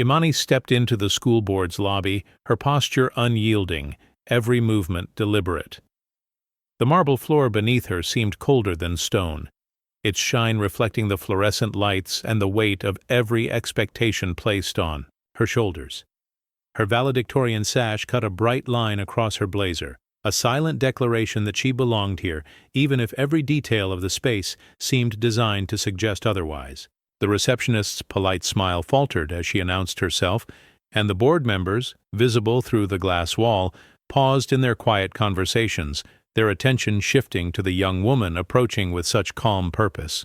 Imani stepped into the school board's lobby, her posture unyielding, every movement deliberate. The marble floor beneath her seemed colder than stone, its shine reflecting the fluorescent lights and the weight of every expectation placed on her shoulders. Her valedictorian sash cut a bright line across her blazer, a silent declaration that she belonged here, even if every detail of the space seemed designed to suggest otherwise. The receptionist's polite smile faltered as she announced herself, and the board members, visible through the glass wall, paused in their quiet conversations, their attention shifting to the young woman approaching with such calm purpose.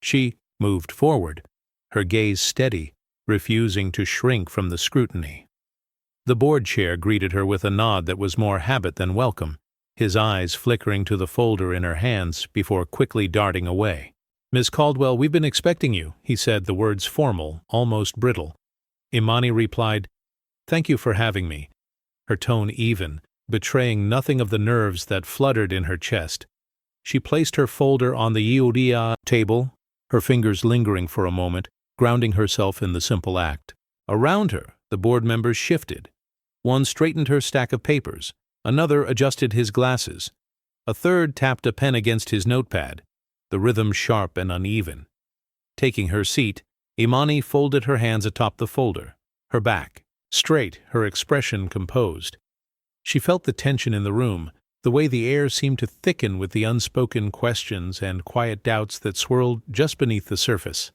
She moved forward, her gaze steady, refusing to shrink from the scrutiny. The board chair greeted her with a nod that was more habit than welcome, his eyes flickering to the folder in her hands before quickly darting away. "Miss Caldwell, we've been expecting you," he said, the words formal, almost brittle. Imani replied, "Thank you for having me," her tone even, betraying nothing of the nerves that fluttered in her chest. She placed her folder on the Yuria table, her fingers lingering for a moment, grounding herself in the simple act. Around her, the board members shifted. One straightened her stack of papers, another adjusted his glasses, a third tapped a pen against his notepad, the rhythm sharp and uneven. Taking her seat, Imani folded her hands atop the folder, her back straight, her expression composed. She felt the tension in the room, the way the air seemed to thicken with the unspoken questions and quiet doubts that swirled just beneath the surface.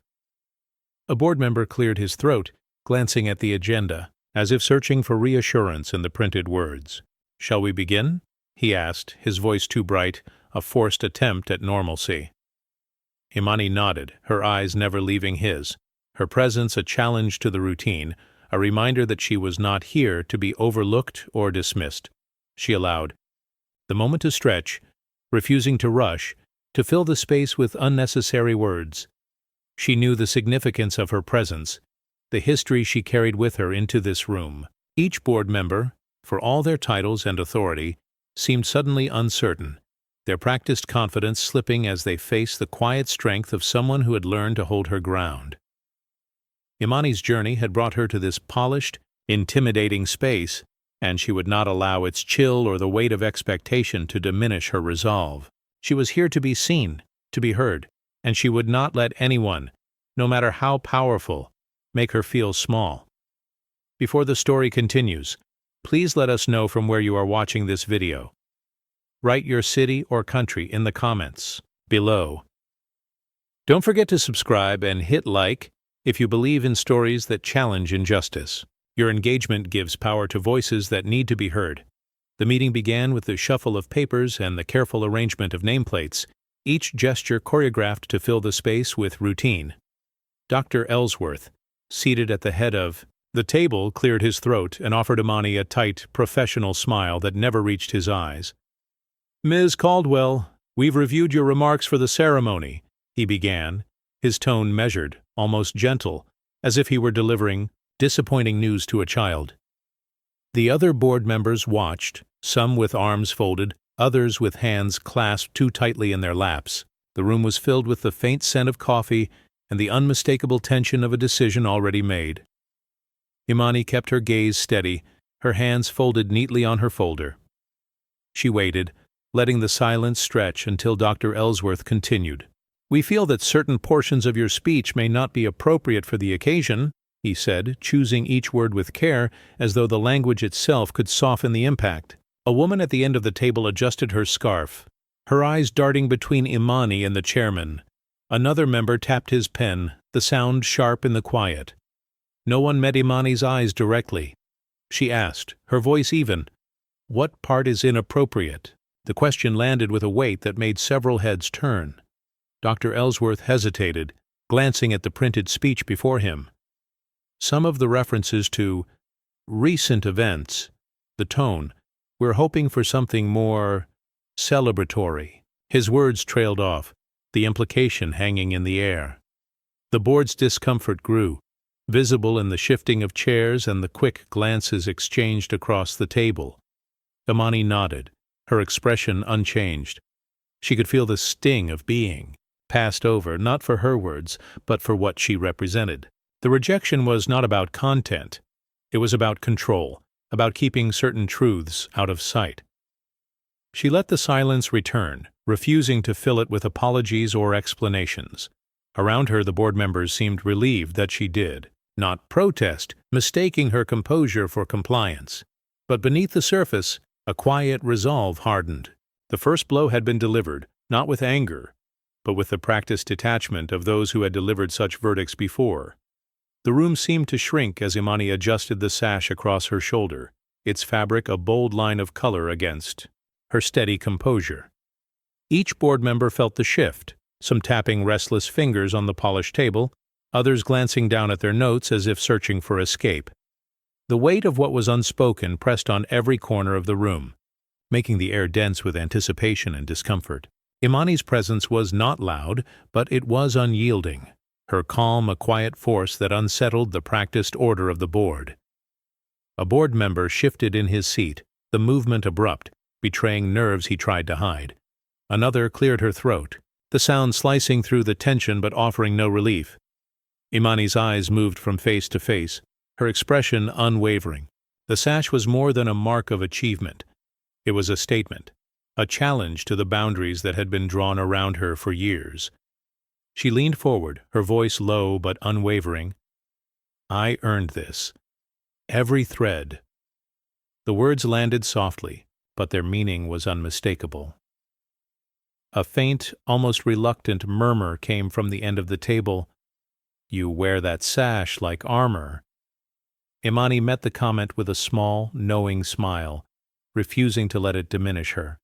A board member cleared his throat, glancing at the agenda, as if searching for reassurance in the printed words. "Shall we begin?" he asked, his voice too bright, a forced attempt at normalcy. Imani nodded, her eyes never leaving his, her presence a challenge to the routine, a reminder that she was not here to be overlooked or dismissed. She allowed the moment to stretch, refusing to rush, to fill the space with unnecessary words. She knew the significance of her presence, the history she carried with her into this room. Each board member, for all their titles and authority, seemed suddenly uncertain, their practiced confidence slipping as they faced the quiet strength of someone who had learned to hold her ground. Imani's journey had brought her to this polished, intimidating space, and she would not allow its chill or the weight of expectation to diminish her resolve. She was here to be seen, to be heard, and she would not let anyone, no matter how powerful, make her feel small. Before the story continues, please let us know from where you are watching this video. Write your city or country in the comments below. Don't forget to subscribe and hit like if you believe in stories that challenge injustice. Your engagement gives power to voices that need to be heard. The meeting began with the shuffle of papers and the careful arrangement of nameplates, each gesture choreographed to fill the space with routine. Dr. Ellsworth, seated at the head of the table, cleared his throat and offered Imani a tight, professional smile that never reached his eyes. "Ms. Caldwell, we've reviewed your remarks for the ceremony," he began, his tone measured, almost gentle, as if he were delivering disappointing news to a child. The other board members watched, some with arms folded, others with hands clasped too tightly in their laps. The room was filled with the faint scent of coffee and the unmistakable tension of a decision already made. Imani kept her gaze steady, her hands folded neatly on her folder. She waited, letting the silence stretch until Dr. Ellsworth continued. "We feel that certain portions of your speech may not be appropriate for the occasion," he said, choosing each word with care, as though the language itself could soften the impact. A woman at the end of the table adjusted her scarf, her eyes darting between Imani and the chairman. Another member tapped his pen, the sound sharp in the quiet. No one met Imani's eyes directly. She asked, her voice even, "What part is inappropriate?" The question landed with a weight that made several heads turn. Dr. Ellsworth hesitated, glancing at the printed speech before him. Some of the references to recent events, the tone, we're hoping for something more celebratory. His words trailed off, the implication hanging in the air. The board's discomfort grew, visible in the shifting of chairs and the quick glances exchanged across the table. Imani nodded, her expression unchanged. She could feel the sting of being passed over, not for her words, but for what she represented. The rejection was not about content. It was about control, about keeping certain truths out of sight. She let the silence return, refusing to fill it with apologies or explanations. Around her, the board members seemed relieved that she did, not protest, mistaking her composure for compliance. But beneath the surface, a quiet resolve hardened. The first blow had been delivered, not with anger, but with the practiced detachment of those who had delivered such verdicts before. The room seemed to shrink as Imani adjusted the sash across her shoulder, its fabric a bold line of color against her steady composure. Each board member felt the shift, some tapping restless fingers on the polished table, others glancing down at their notes as if searching for escape. The weight of what was unspoken pressed on every corner of the room, making the air dense with anticipation and discomfort. Imani's presence was not loud, but it was unyielding, her calm a quiet force that unsettled the practiced order of the board. A board member shifted in his seat, the movement abrupt, betraying nerves he tried to hide. Another cleared her throat, the sound slicing through the tension but offering no relief. Imani's eyes moved from face to face, her expression unwavering. The sash was more than a mark of achievement. It was a statement, a challenge to the boundaries that had been drawn around her for years. She leaned forward, her voice low but unwavering. "I earned this. Every thread." The words landed softly, but their meaning was unmistakable. A faint, almost reluctant murmur came from the end of the table. "You wear that sash like armor." Imani met the comment with a small, knowing smile, refusing to let it diminish her.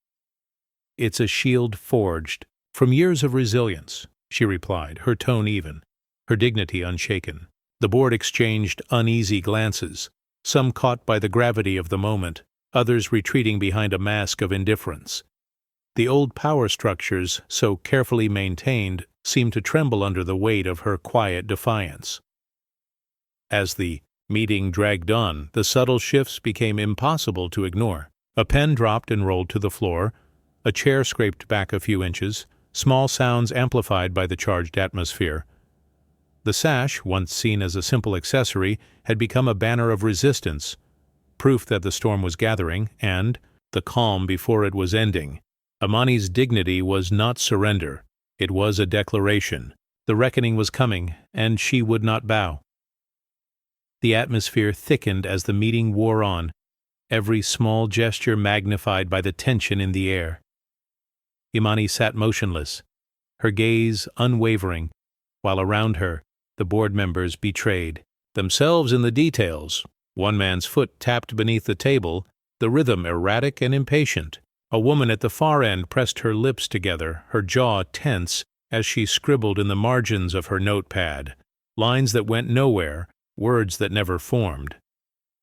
"It's a shield forged from years of resilience," she replied, her tone even, her dignity unshaken. The board exchanged uneasy glances, some caught by the gravity of the moment, others retreating behind a mask of indifference. The old power structures, so carefully maintained, seemed to tremble under the weight of her quiet defiance. As the meeting dragged on, the subtle shifts became impossible to ignore. A pen dropped and rolled to the floor, a chair scraped back a few inches, small sounds amplified by the charged atmosphere. The sash, once seen as a simple accessory, had become a banner of resistance, proof that the storm was gathering and the calm before it was ending. Imani's dignity was not surrender. It was a declaration. The reckoning was coming, and she would not bow. The atmosphere thickened as the meeting wore on, every small gesture magnified by the tension in the air. Imani sat motionless, her gaze unwavering, while around her the board members betrayed themselves in the details. One man's foot tapped beneath the table, the rhythm erratic and impatient. A woman at the far end pressed her lips together, her jaw tense as she scribbled in the margins of her notepad, lines that went nowhere, words that never formed.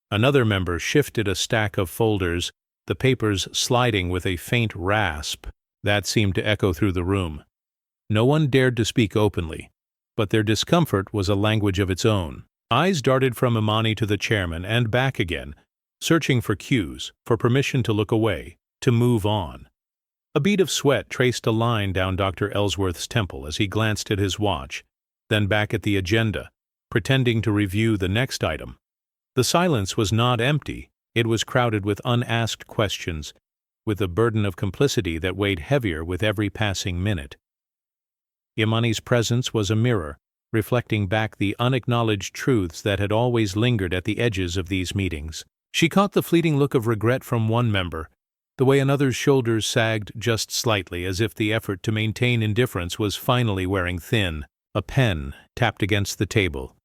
Another member shifted a stack of folders, the papers sliding with a faint rasp that seemed to echo through the room. No one dared to speak openly, but their discomfort was a language of its own. Eyes darted from Imani to the chairman and back again, searching for cues, for permission to look away, to move on. A bead of sweat traced a line down Dr. Ellsworth's temple as he glanced at his watch, then back at the agenda, pretending to review the next item. The silence was not empty, it was crowded with unasked questions, with a burden of complicity that weighed heavier with every passing minute. Imani's presence was a mirror, reflecting back the unacknowledged truths that had always lingered at the edges of these meetings. She caught the fleeting look of regret from one member, the way another's shoulders sagged just slightly as if the effort to maintain indifference was finally wearing thin. A pen tapped against the table,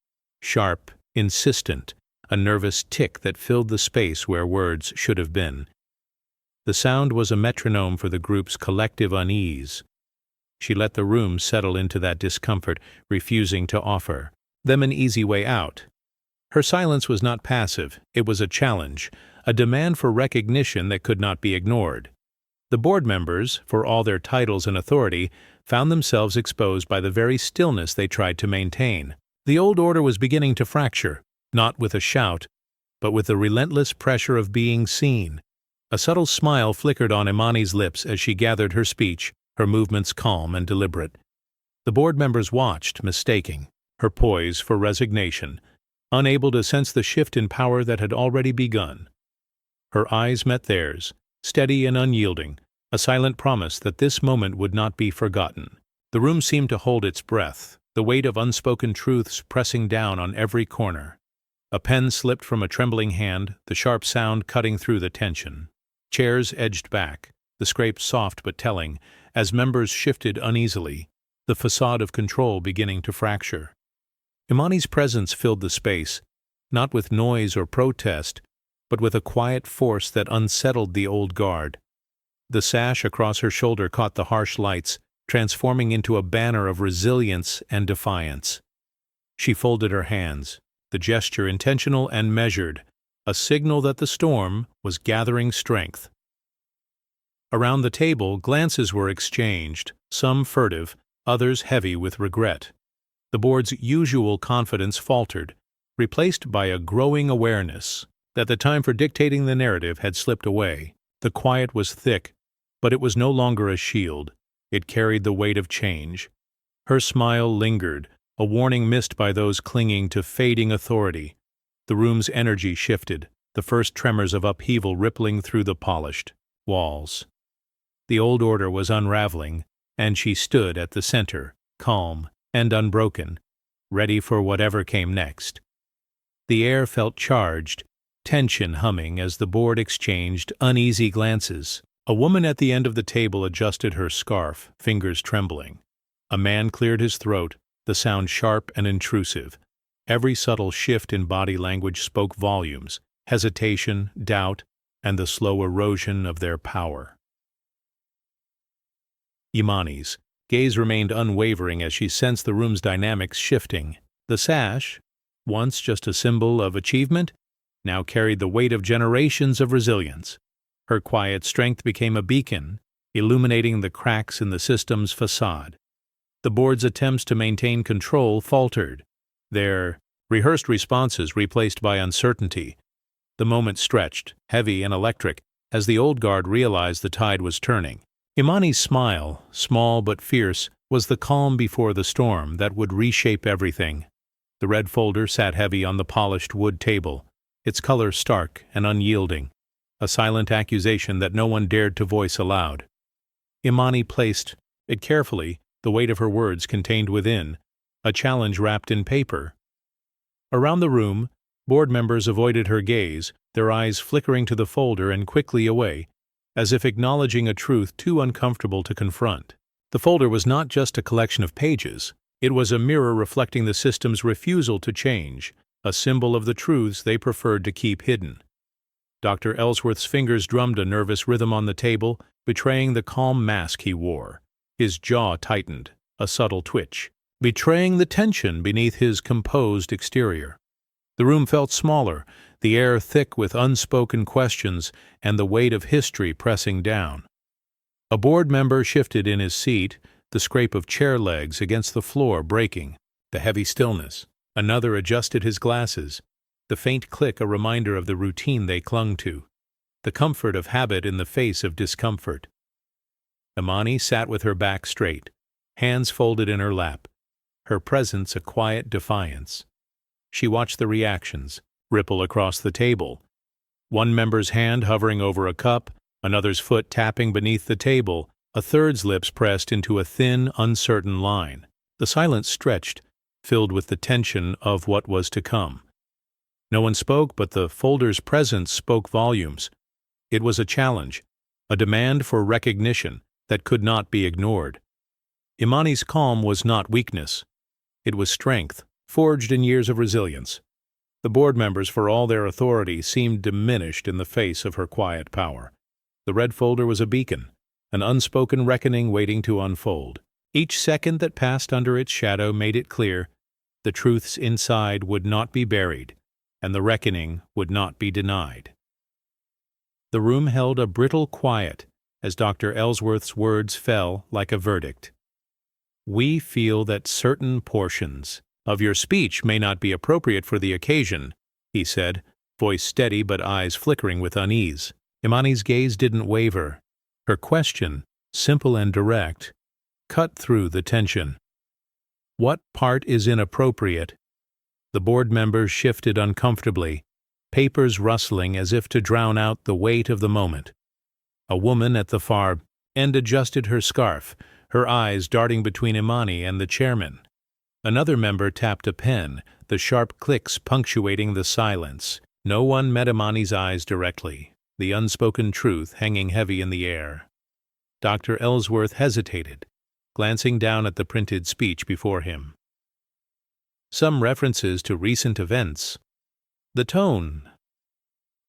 sharp, insistent, a nervous tick that filled the space where words should have been. The sound was a metronome for the group's collective unease. She let the room settle into that discomfort, refusing to offer them an easy way out. Her silence was not passive, it was a challenge, a demand for recognition that could not be ignored. The board members, for all their titles and authority, found themselves exposed by the very stillness they tried to maintain. The old order was beginning to fracture, not with a shout, but with the relentless pressure of being seen. A subtle smile flickered on Imani's lips as she gathered her speech, her movements calm and deliberate. The board members watched, mistaking. her poise for resignation, unable to sense the shift in power that had already begun. Her eyes met theirs, steady and unyielding, a silent promise that this moment would not be forgotten. The room seemed to hold its breath, the weight of unspoken truths pressing down on every corner. A pen slipped from a trembling hand, the sharp sound cutting through the tension. Chairs edged back, the scrape soft but telling, as members shifted uneasily, the facade of control beginning to fracture. Imani's presence filled the space, not with noise or protest, but with a quiet force that unsettled the old guard. The sash across her shoulder caught the harsh lights, transforming into a banner of resilience and defiance. She folded her hands, the gesture intentional and measured, a signal that the storm was gathering strength. Around the table, glances were exchanged, some furtive, others heavy with regret. The board's usual confidence faltered, replaced by a growing awareness that the time for dictating the narrative had slipped away. The quiet was thick, but it was no longer a shield. It carried the weight of change. Her smile lingered, a warning missed by those clinging to fading authority. The room's energy shifted, the first tremors of upheaval rippling through the polished walls. The old order was unraveling, and she stood at the center, calm and unbroken, ready for whatever came next. The air felt charged, tension humming as the board exchanged uneasy glances. A woman at the end of the table adjusted her scarf, fingers trembling. A man cleared his throat, the sound sharp and intrusive. Every subtle shift in body language spoke volumes, hesitation, doubt, and the slow erosion of their power. Imani's gaze remained unwavering as she sensed the room's dynamics shifting. The sash, once just a symbol of achievement, now carried the weight of generations of resilience. Her quiet strength became a beacon, illuminating the cracks in the system's facade. The board's attempts to maintain control faltered, their rehearsed responses replaced by uncertainty. The moment stretched, heavy and electric, as the old guard realized the tide was turning. Imani's smile, small but fierce, was the calm before the storm that would reshape everything. The red folder sat heavy on the polished wood table, its color stark and unyielding, a silent accusation that no one dared to voice aloud. Imani placed it carefully, the weight of her words contained within, a challenge wrapped in paper. Around the room, board members avoided her gaze, their eyes flickering to the folder and quickly away, as if acknowledging a truth too uncomfortable to confront. The folder was not just a collection of pages. It was a mirror reflecting the system's refusal to change, a symbol of the truths they preferred to keep hidden. Dr. Ellsworth's fingers drummed a nervous rhythm on the table, betraying the calm mask he wore. His jaw tightened, a subtle twitch, betraying the tension beneath his composed exterior. The room felt smaller, the air thick with unspoken questions and the weight of history pressing down. A board member shifted in his seat, the scrape of chair legs against the floor breaking, the heavy stillness. Another adjusted his glasses, the faint click a reminder of the routine they clung to, the comfort of habit in the face of discomfort. Imani sat with her back straight, hands folded in her lap, her presence a quiet defiance. She watched the reactions ripple across the table, one member's hand hovering over a cup, another's foot tapping beneath the table, a third's lips pressed into a thin, uncertain line. The silence stretched, filled with the tension of what was to come. No one spoke, but the folder's presence spoke volumes. It was a challenge, a demand for recognition that could not be ignored. Imani's calm was not weakness. It was strength, forged in years of resilience. The board members, for all their authority, seemed diminished in the face of her quiet power. The red folder was a beacon, an unspoken reckoning waiting to unfold. Each second that passed under its shadow made it clear the truths inside would not be buried, and the reckoning would not be denied. The room held a brittle quiet as Dr. Ellsworth's words fell like a verdict. "We feel that certain portions of your speech may not be appropriate for the occasion," he said, voice steady but eyes flickering with unease. Imani's gaze didn't waver. Her question, simple and direct, cut through the tension. What part is inappropriate? The board members shifted uncomfortably, papers rustling as if to drown out the weight of the moment. A woman at the far end adjusted her scarf, her eyes darting between Imani and the chairman. Another member tapped a pen, the sharp clicks punctuating the silence. No one met Imani's eyes directly, the unspoken truth hanging heavy in the air. Dr. Ellsworth hesitated, glancing down at the printed speech before him. Some references to recent events. The tone.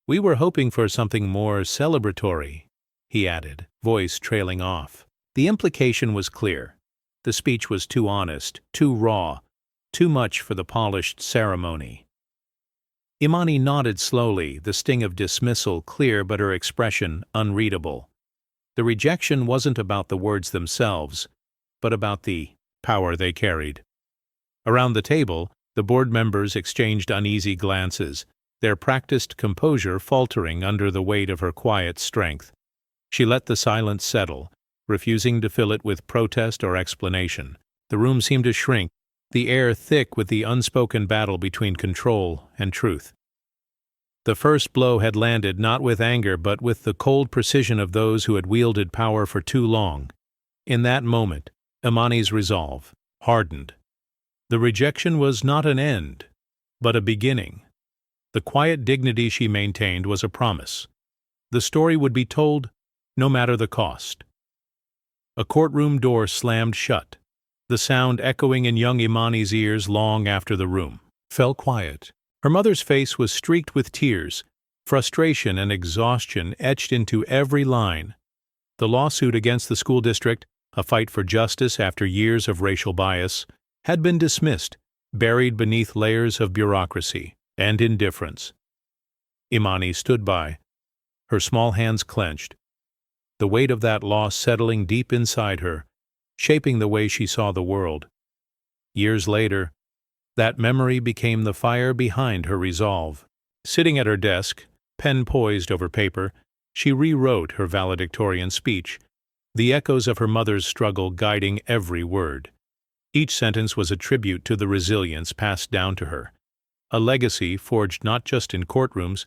We were hoping for something more celebratory, he added, voice trailing off. The implication was clear. The speech was too honest, too raw, too much for the polished ceremony. Imani nodded slowly, the sting of dismissal clear but her expression unreadable. The rejection wasn't about the words themselves, but about the power they carried. Around the table, the board members exchanged uneasy glances, their practiced composure faltering under the weight of her quiet strength. She let the silence settle, refusing to fill it with protest or explanation. The room seemed to shrink, the air thick with the unspoken battle between control and truth. The first blow had landed not with anger but with the cold precision of those who had wielded power for too long. In that moment, Imani's resolve hardened. The rejection was not an end, but a beginning. The quiet dignity she maintained was a promise. The story would be told no matter the cost. A courtroom door slammed shut, the sound echoing in young Imani's ears long after the room fell quiet. Her mother's face was streaked with tears, frustration and exhaustion etched into every line. The lawsuit against the school district, a fight for justice after years of racial bias, had been dismissed, buried beneath layers of bureaucracy and indifference. Imani stood by, her small hands clenched, the weight of that loss settling deep inside her, shaping the way she saw the world. Years later, that memory became the fire behind her resolve. Sitting at her desk, pen poised over paper, she rewrote her valedictorian speech, the echoes of her mother's struggle guiding every word. Each sentence was a tribute to the resilience passed down to her, a legacy forged not just in courtrooms,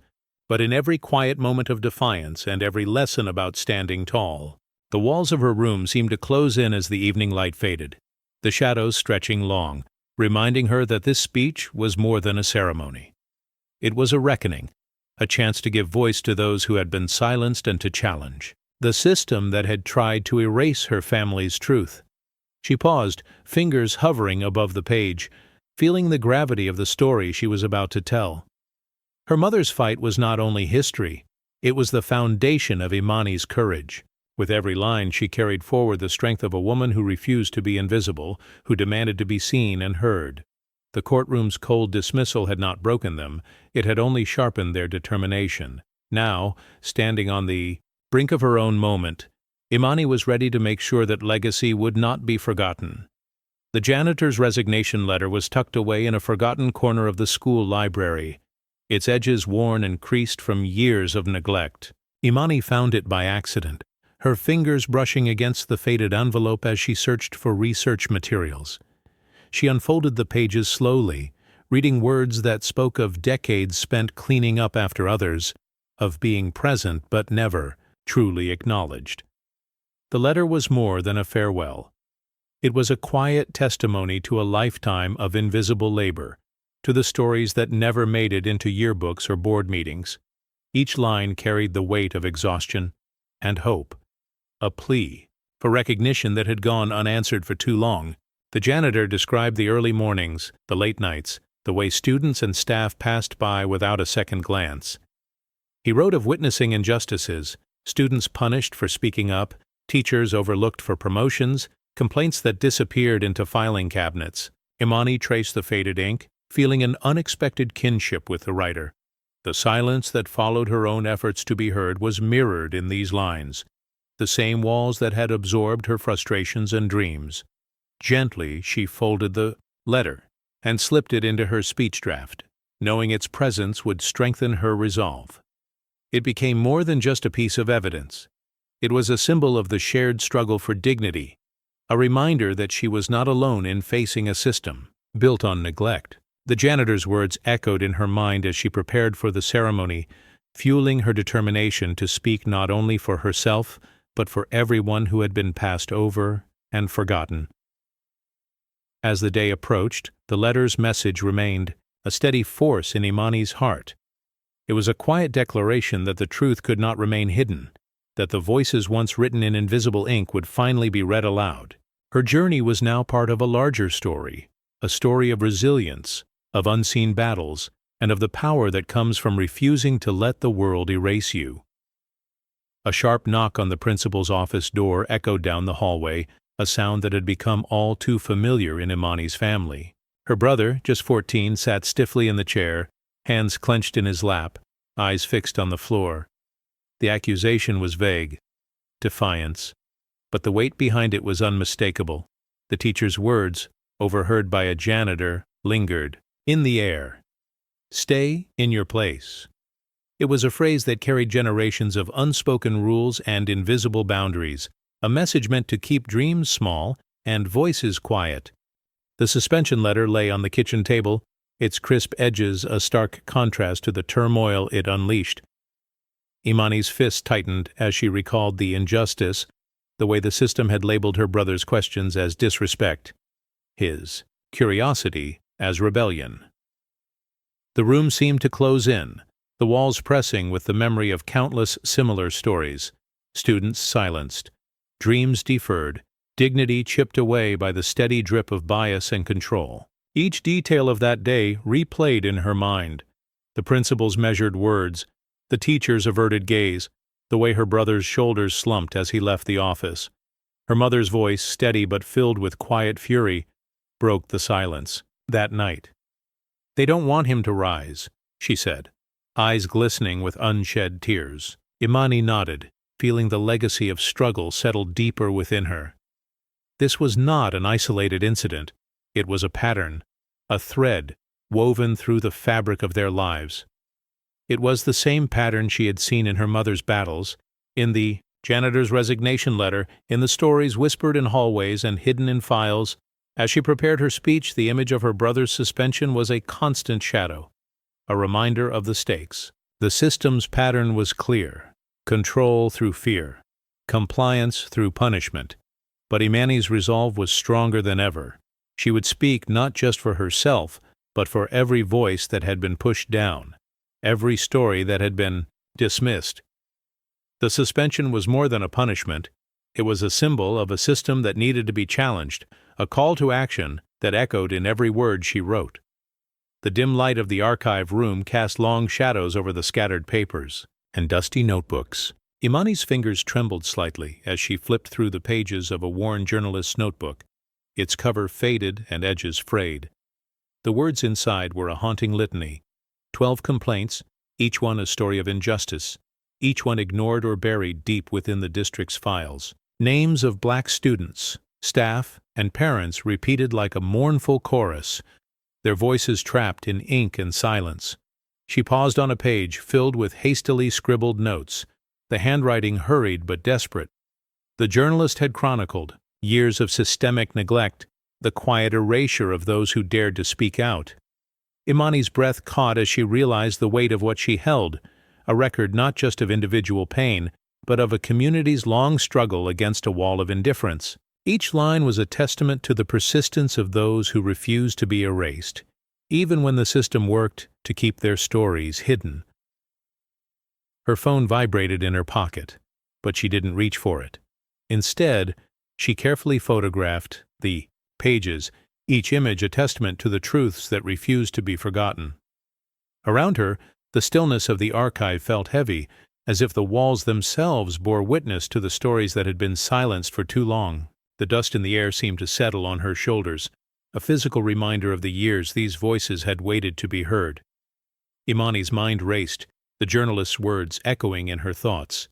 but in every quiet moment of defiance and every lesson about standing tall. The walls of her room seemed to close in as the evening light faded, the shadows stretching long, reminding her that this speech was more than a ceremony. It was a reckoning, a chance to give voice to those who had been silenced and to challenge the system that had tried to erase her family's truth. She paused, fingers hovering above the page, feeling the gravity of the story she was about to tell. Her mother's fight was not only history, it was the foundation of Imani's courage. With every line she carried forward the strength of a woman who refused to be invisible, who demanded to be seen and heard. The courtroom's cold dismissal had not broken them, it had only sharpened their determination. Now, standing on the brink of her own moment, Imani was ready to make sure that legacy would not be forgotten. The janitor's resignation letter was tucked away in a forgotten corner of the school library, its edges worn and creased from years of neglect. Imani found it by accident, her fingers brushing against the faded envelope as she searched for research materials. She unfolded the pages slowly, reading words that spoke of decades spent cleaning up after others, of being present but never truly acknowledged. The letter was more than a farewell. It was a quiet testimony to a lifetime of invisible labor, to the stories that never made it into yearbooks or board meetings. Each line carried the weight of exhaustion and hope, a plea for recognition that had gone unanswered for too long. The janitor described the early mornings, the late nights, the way students and staff passed by without a second glance. He wrote of witnessing injustices, students punished for speaking up, teachers overlooked for promotions, complaints that disappeared into filing cabinets. Imani traced the faded ink, feeling an unexpected kinship with the writer. The silence that followed her own efforts to be heard was mirrored in these lines, the same walls that had absorbed her frustrations and dreams. Gently she folded the letter and slipped it into her speech draft, knowing its presence would strengthen her resolve. It became more than just a piece of evidence. It was a symbol of the shared struggle for dignity, a reminder that she was not alone in facing a system built on neglect. The janitor's words echoed in her mind as she prepared for the ceremony, fueling her determination to speak not only for herself, but for everyone who had been passed over and forgotten. As the day approached, the letter's message remained a steady force in Imani's heart. It was a quiet declaration that the truth could not remain hidden, that the voices once written in invisible ink would finally be read aloud. Her journey was now part of a larger story, a story of resilience, of unseen battles, and of the power that comes from refusing to let the world erase you. A sharp knock on the principal's office door echoed down the hallway, a sound that had become all too familiar in Imani's family. Her brother, just 14, sat stiffly in the chair, hands clenched in his lap, eyes fixed on the floor. The accusation was vague, defiance, but the weight behind it was unmistakable. The teacher's words, overheard by a janitor, lingered in the air. "Stay in your place." It was a phrase that carried generations of unspoken rules and invisible boundaries, a message meant to keep dreams small and voices quiet. The suspension letter lay on the kitchen table, its crisp edges a stark contrast to the turmoil it unleashed. Imani's fist tightened as she recalled the injustice, the way the system had labeled her brother's questions as disrespect, his curiosity as rebellion. The room seemed to close in, the walls pressing with the memory of countless similar stories, students silenced, dreams deferred, dignity chipped away by the steady drip of bias and control. Each detail of that day replayed in her mind: the principal's measured words, the teacher's averted gaze, the way her brother's shoulders slumped as he left the office. Her mother's voice, steady but filled with quiet fury, broke the silence. That night, "They don't want him to rise," she said, eyes glistening with unshed tears. Imani nodded, feeling the legacy of struggle settle deeper within her. This was not an isolated incident. It was a pattern, a thread woven through the fabric of their lives. It was the same pattern she had seen in her mother's battles, in the janitor's resignation letter, in the stories whispered in hallways and hidden in files. As she prepared her speech, the image of her brother's suspension was a constant shadow, a reminder of the stakes. The system's pattern was clear: control through fear, compliance through punishment. But Imani's resolve was stronger than ever. She would speak not just for herself, but for every voice that had been pushed down, every story that had been dismissed. The suspension was more than a punishment. It was a symbol of a system that needed to be challenged, a call to action that echoed in every word she wrote. The dim light of the archive room cast long shadows over the scattered papers and dusty notebooks. Imani's fingers trembled slightly as she flipped through the pages of a worn journalist's notebook, its cover faded and edges frayed. The words inside were a haunting litany: 12 complaints, each one a story of injustice, each one ignored or buried deep within the district's files. Names of black students, staff, and parents repeated like a mournful chorus, their voices trapped in ink and silence. She paused on a page filled with hastily scribbled notes, the handwriting hurried but desperate. The journalist had chronicled years of systemic neglect, the quiet erasure of those who dared to speak out. Imani's breath caught as she realized the weight of what she held, a record not just of individual pain, but of a community's long struggle against a wall of indifference. Each line was a testament to the persistence of those who refused to be erased, even when the system worked to keep their stories hidden. Her phone vibrated in her pocket, but she didn't reach for it. Instead, she carefully photographed the pages, each image a testament to the truths that refused to be forgotten. Around her, the stillness of the archive felt heavy, as if the walls themselves bore witness to the stories that had been silenced for too long. The dust in the air seemed to settle on her shoulders, a physical reminder of the years these voices had waited to be heard. Imani's mind raced, the journalist's words echoing in her thoughts.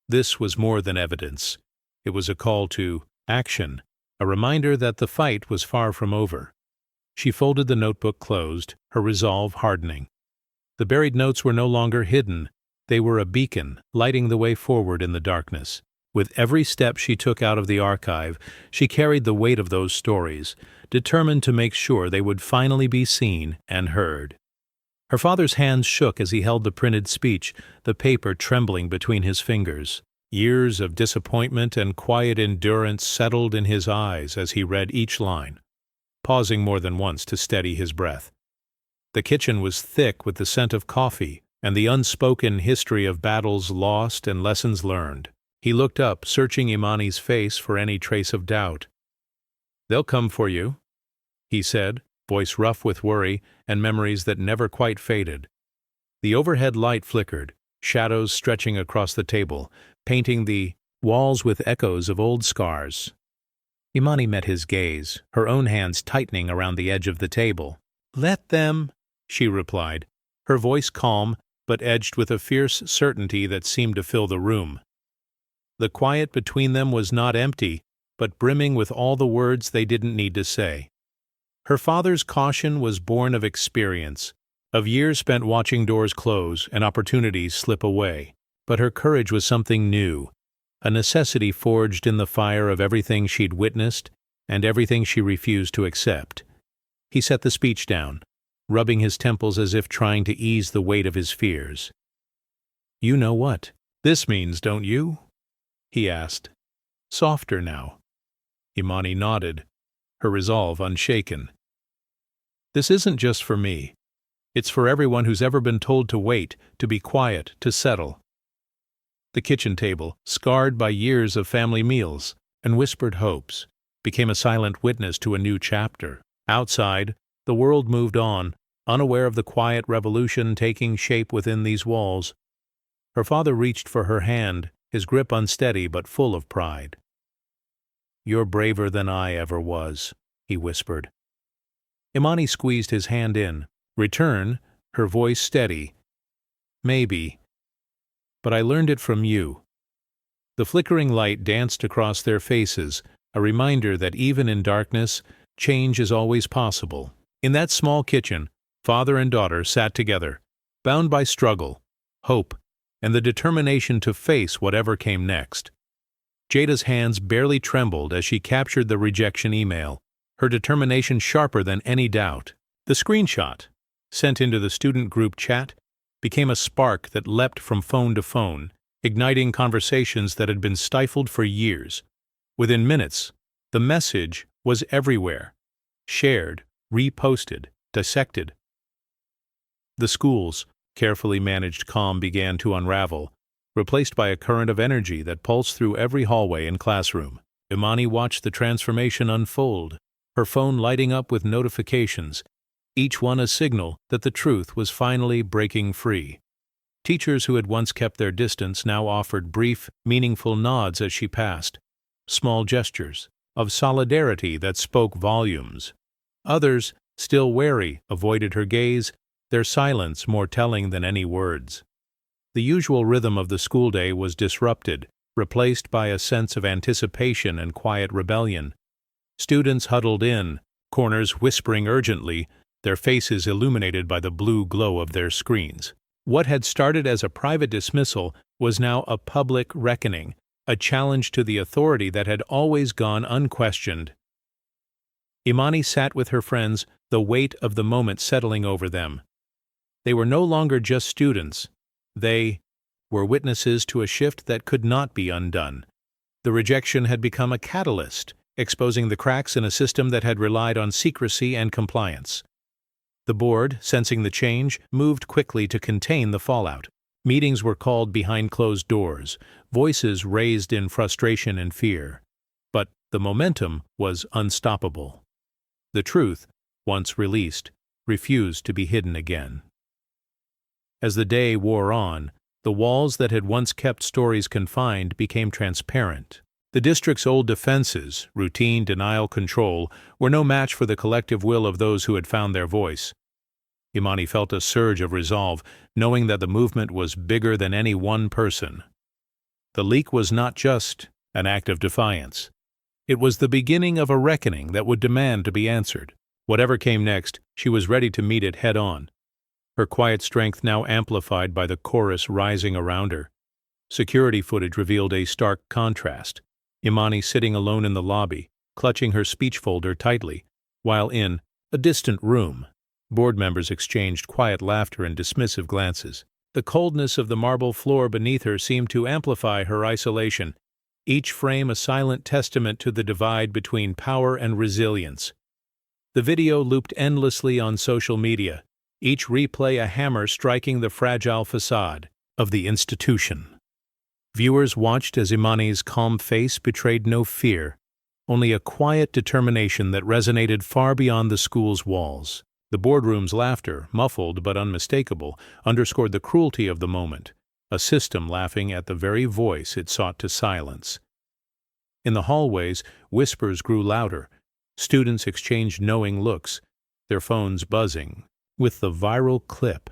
This was more than evidence. It was a call to action, a reminder that the fight was far from over. She folded the notebook closed, her resolve hardening. The buried notes were no longer hidden. They were a beacon, lighting the way forward in the darkness. With every step she took out of the archive, she carried the weight of those stories, determined to make sure they would finally be seen and heard. Her father's hands shook as he held the printed speech, the paper trembling between his fingers. Years of disappointment and quiet endurance settled in his eyes as he read each line, pausing more than once to steady his breath. The kitchen was thick with the scent of coffee and the unspoken history of battles lost and lessons learned. He looked up, searching Imani's face for any trace of doubt. "They'll come for you," he said, voice rough with worry and memories that never quite faded. The overhead light flickered, shadows stretching across the table, painting the walls with echoes of old scars. Imani met his gaze, her own hands tightening around the edge of the table. "Let them," she replied, her voice calm but edged with a fierce certainty that seemed to fill the room. The quiet between them was not empty, but brimming with all the words they didn't need to say. Her father's caution was born of experience, of years spent watching doors close and opportunities slip away. But her courage was something new, a necessity forged in the fire of everything she'd witnessed and everything she refused to accept. He set the speech down, rubbing his temples as if trying to ease the weight of his fears. "You know what this means, don't you?" he asked, softer now. Imani nodded, her resolve unshaken. "This isn't just for me. It's for everyone who's ever been told to wait, to be quiet, to settle." The kitchen table, scarred by years of family meals and whispered hopes, became a silent witness to a new chapter. Outside, the world moved on, unaware of the quiet revolution taking shape within these walls. Her father reached for her hand, his grip unsteady but full of pride. "You're braver than I ever was," he whispered. Imani squeezed his hand in. Return, her voice steady. "Maybe. But I learned it from you." The flickering light danced across their faces, a reminder that even in darkness, change is always possible. In that small kitchen, father and daughter sat together, bound by struggle, hope, and the determination to face whatever came next. Jada's hands barely trembled as she captured the rejection email, her determination sharper than any doubt. The screenshot, sent into the student group chat, became a spark that leapt from phone to phone, igniting conversations that had been stifled for years. Within minutes, the message was everywhere, shared, reposted, dissected. The school's carefully managed calm began to unravel, replaced by a current of energy that pulsed through every hallway and classroom. Imani watched the transformation unfold, her phone lighting up with notifications, each one a signal that the truth was finally breaking free. Teachers who had once kept their distance now offered brief, meaningful nods as she passed, small gestures of solidarity that spoke volumes. Others, still wary, avoided her gaze, their silence more telling than any words. The usual rhythm of the school day was disrupted, replaced by a sense of anticipation and quiet rebellion. Students huddled in, corners whispering urgently, their faces illuminated by the blue glow of their screens. What had started as a private dismissal was now a public reckoning, a challenge to the authority that had always gone unquestioned. Imani sat with her friends, the weight of the moment settling over them. They were no longer just students. They were witnesses to a shift that could not be undone. The rejection had become a catalyst, exposing the cracks in a system that had relied on secrecy and compliance. The board, sensing the change, moved quickly to contain the fallout. Meetings were called behind closed doors, voices raised in frustration and fear. But the momentum was unstoppable. The truth, once released, refused to be hidden again. As the day wore on, the walls that had once kept stories confined became transparent. The district's old defenses, routine, denial, control, were no match for the collective will of those who had found their voice. Imani felt a surge of resolve, knowing that the movement was bigger than any one person. The leak was not just an act of defiance. It was the beginning of a reckoning that would demand to be answered. Whatever came next, she was ready to meet it head-on, her quiet strength now amplified by the chorus rising around her. Security footage revealed a stark contrast. Imani sitting alone in the lobby, clutching her speech folder tightly, while in a distant room, board members exchanged quiet laughter and dismissive glances. The coldness of the marble floor beneath her seemed to amplify her isolation, each frame a silent testament to the divide between power and resilience. The video looped endlessly on social media, each replay a hammer striking the fragile facade of the institution. Viewers watched as Imani's calm face betrayed no fear, only a quiet determination that resonated far beyond the school's walls. The boardroom's laughter, muffled but unmistakable, underscored the cruelty of the moment, a system laughing at the very voice it sought to silence. In the hallways, whispers grew louder. Students exchanged knowing looks, their phones buzzing with the viral clip.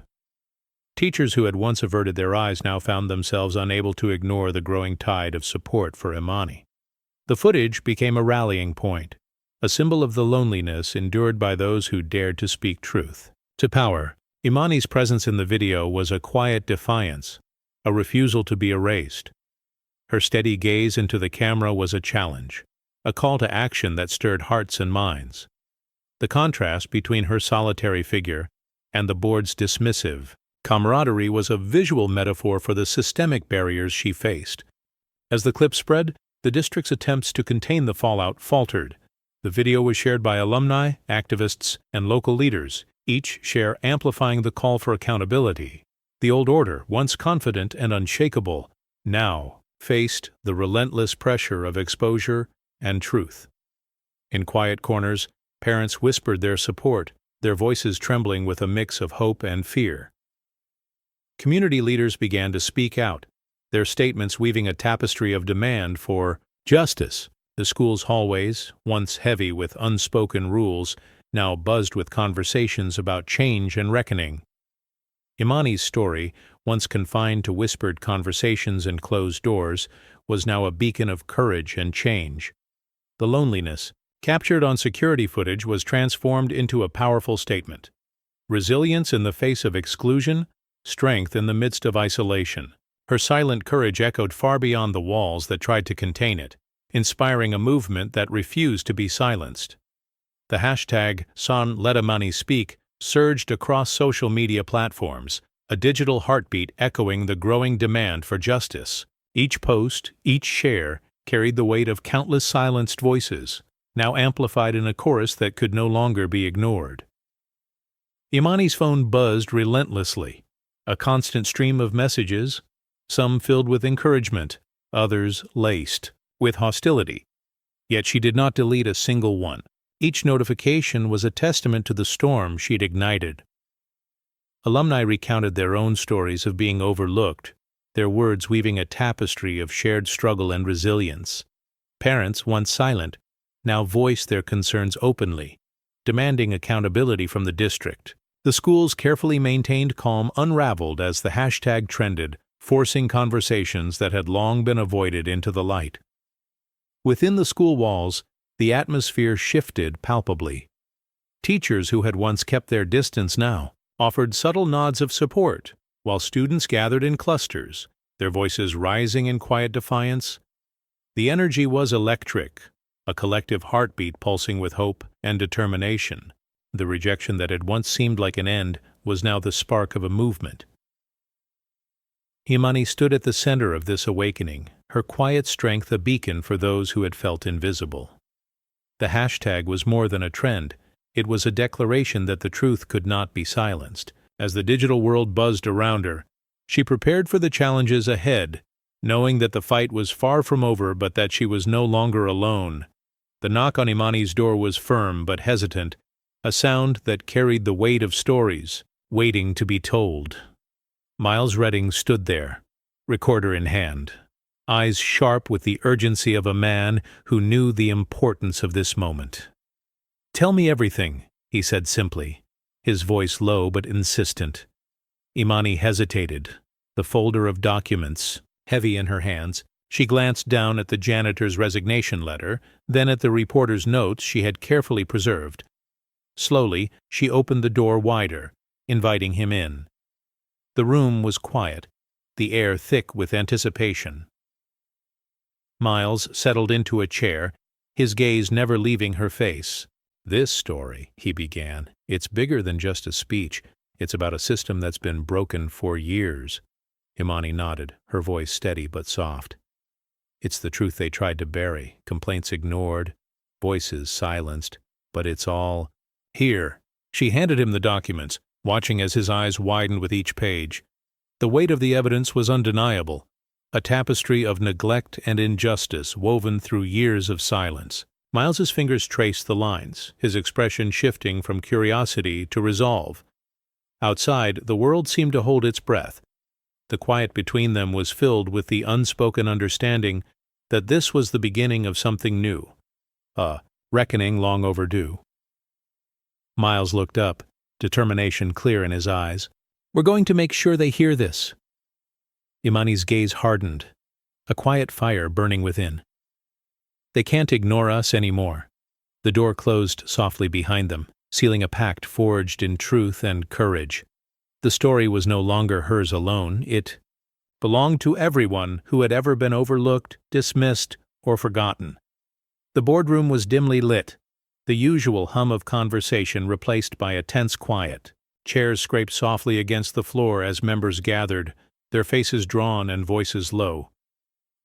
Teachers who had once averted their eyes now found themselves unable to ignore the growing tide of support for Imani. The footage became a rallying point, a symbol of the loneliness endured by those who dared to speak truth. To power, Imani's presence in the video was a quiet defiance, a refusal to be erased. Her steady gaze into the camera was a challenge, a call to action that stirred hearts and minds. The contrast between her solitary figure and the board's dismissive camaraderie was a visual metaphor for the systemic barriers she faced. As the clip spread, the district's attempts to contain the fallout faltered. The video was shared by alumni, activists, and local leaders, each share amplifying the call for accountability. The old order, once confident and unshakable, now faced the relentless pressure of exposure and truth. In quiet corners, parents whispered their support, their voices trembling with a mix of hope and fear. Community leaders began to speak out, their statements weaving a tapestry of demand for justice. The school's hallways, once heavy with unspoken rules, now buzzed with conversations about change and reckoning. Imani's story, once confined to whispered conversations and closed doors, was now a beacon of courage and change. The loneliness, captured on security footage, was transformed into a powerful statement. Resilience in the face of exclusion, strength in the midst of isolation. Her silent courage echoed far beyond the walls that tried to contain it, inspiring a movement that refused to be silenced. The hashtag #SonLetImaniSpeak surged across social media platforms, a digital heartbeat echoing the growing demand for justice. Each post, each share, carried the weight of countless silenced voices, now amplified in a chorus that could no longer be ignored. Imani's phone buzzed relentlessly, a constant stream of messages, some filled with encouragement, others laced with hostility. Yet she did not delete a single one. Each notification was a testament to the storm she'd ignited. Alumni recounted their own stories of being overlooked, their words weaving a tapestry of shared struggle and resilience. Parents, once silent, now voiced their concerns openly, demanding accountability from the district. The school's carefully maintained calm unraveled as the hashtag trended, forcing conversations that had long been avoided into the light. Within the school walls, the atmosphere shifted palpably. Teachers who had once kept their distance now offered subtle nods of support, while students gathered in clusters, their voices rising in quiet defiance. The energy was electric, a collective heartbeat pulsing with hope and determination. The rejection that had once seemed like an end was now the spark of a movement. Imani stood at the center of this awakening, her quiet strength a beacon for those who had felt invisible. The hashtag was more than a trend. It was a declaration that the truth could not be silenced. As the digital world buzzed around her, she prepared for the challenges ahead, knowing that the fight was far from over but that she was no longer alone. The knock on Imani's door was firm but hesitant, a sound that carried the weight of stories, waiting to be told. Miles Redding stood there, recorder in hand, eyes sharp with the urgency of a man who knew the importance of this moment. "Tell me everything," he said simply, his voice low but insistent. Imani hesitated, the folder of documents heavy in her hands. She glanced down at the janitor's resignation letter, then at the reporter's notes she had carefully preserved. Slowly, she opened the door wider, inviting him in. The room was quiet, the air thick with anticipation. Miles settled into a chair, his gaze never leaving her face. "This story," he began, "it's bigger than just a speech. It's about a system that's been broken for years." Imani nodded, her voice steady but soft. "It's the truth they tried to bury, complaints ignored, voices silenced, but it's all here." She handed him the documents, watching as his eyes widened with each page. The weight of the evidence was undeniable, a tapestry of neglect and injustice woven through years of silence. Miles's fingers traced the lines, his expression shifting from curiosity to resolve. Outside, the world seemed to hold its breath. The quiet between them was filled with the unspoken understanding that this was the beginning of something new, a reckoning long overdue. Miles looked up, determination clear in his eyes. "We're going to make sure they hear this." Imani's gaze hardened, a quiet fire burning within. "They can't ignore us anymore." The door closed softly behind them, sealing a pact forged in truth and courage. The story was no longer hers alone. It belonged to everyone who had ever been overlooked, dismissed, or forgotten. The boardroom was dimly lit, the usual hum of conversation replaced by a tense quiet. Chairs scraped softly against the floor as members gathered, their faces drawn and voices low.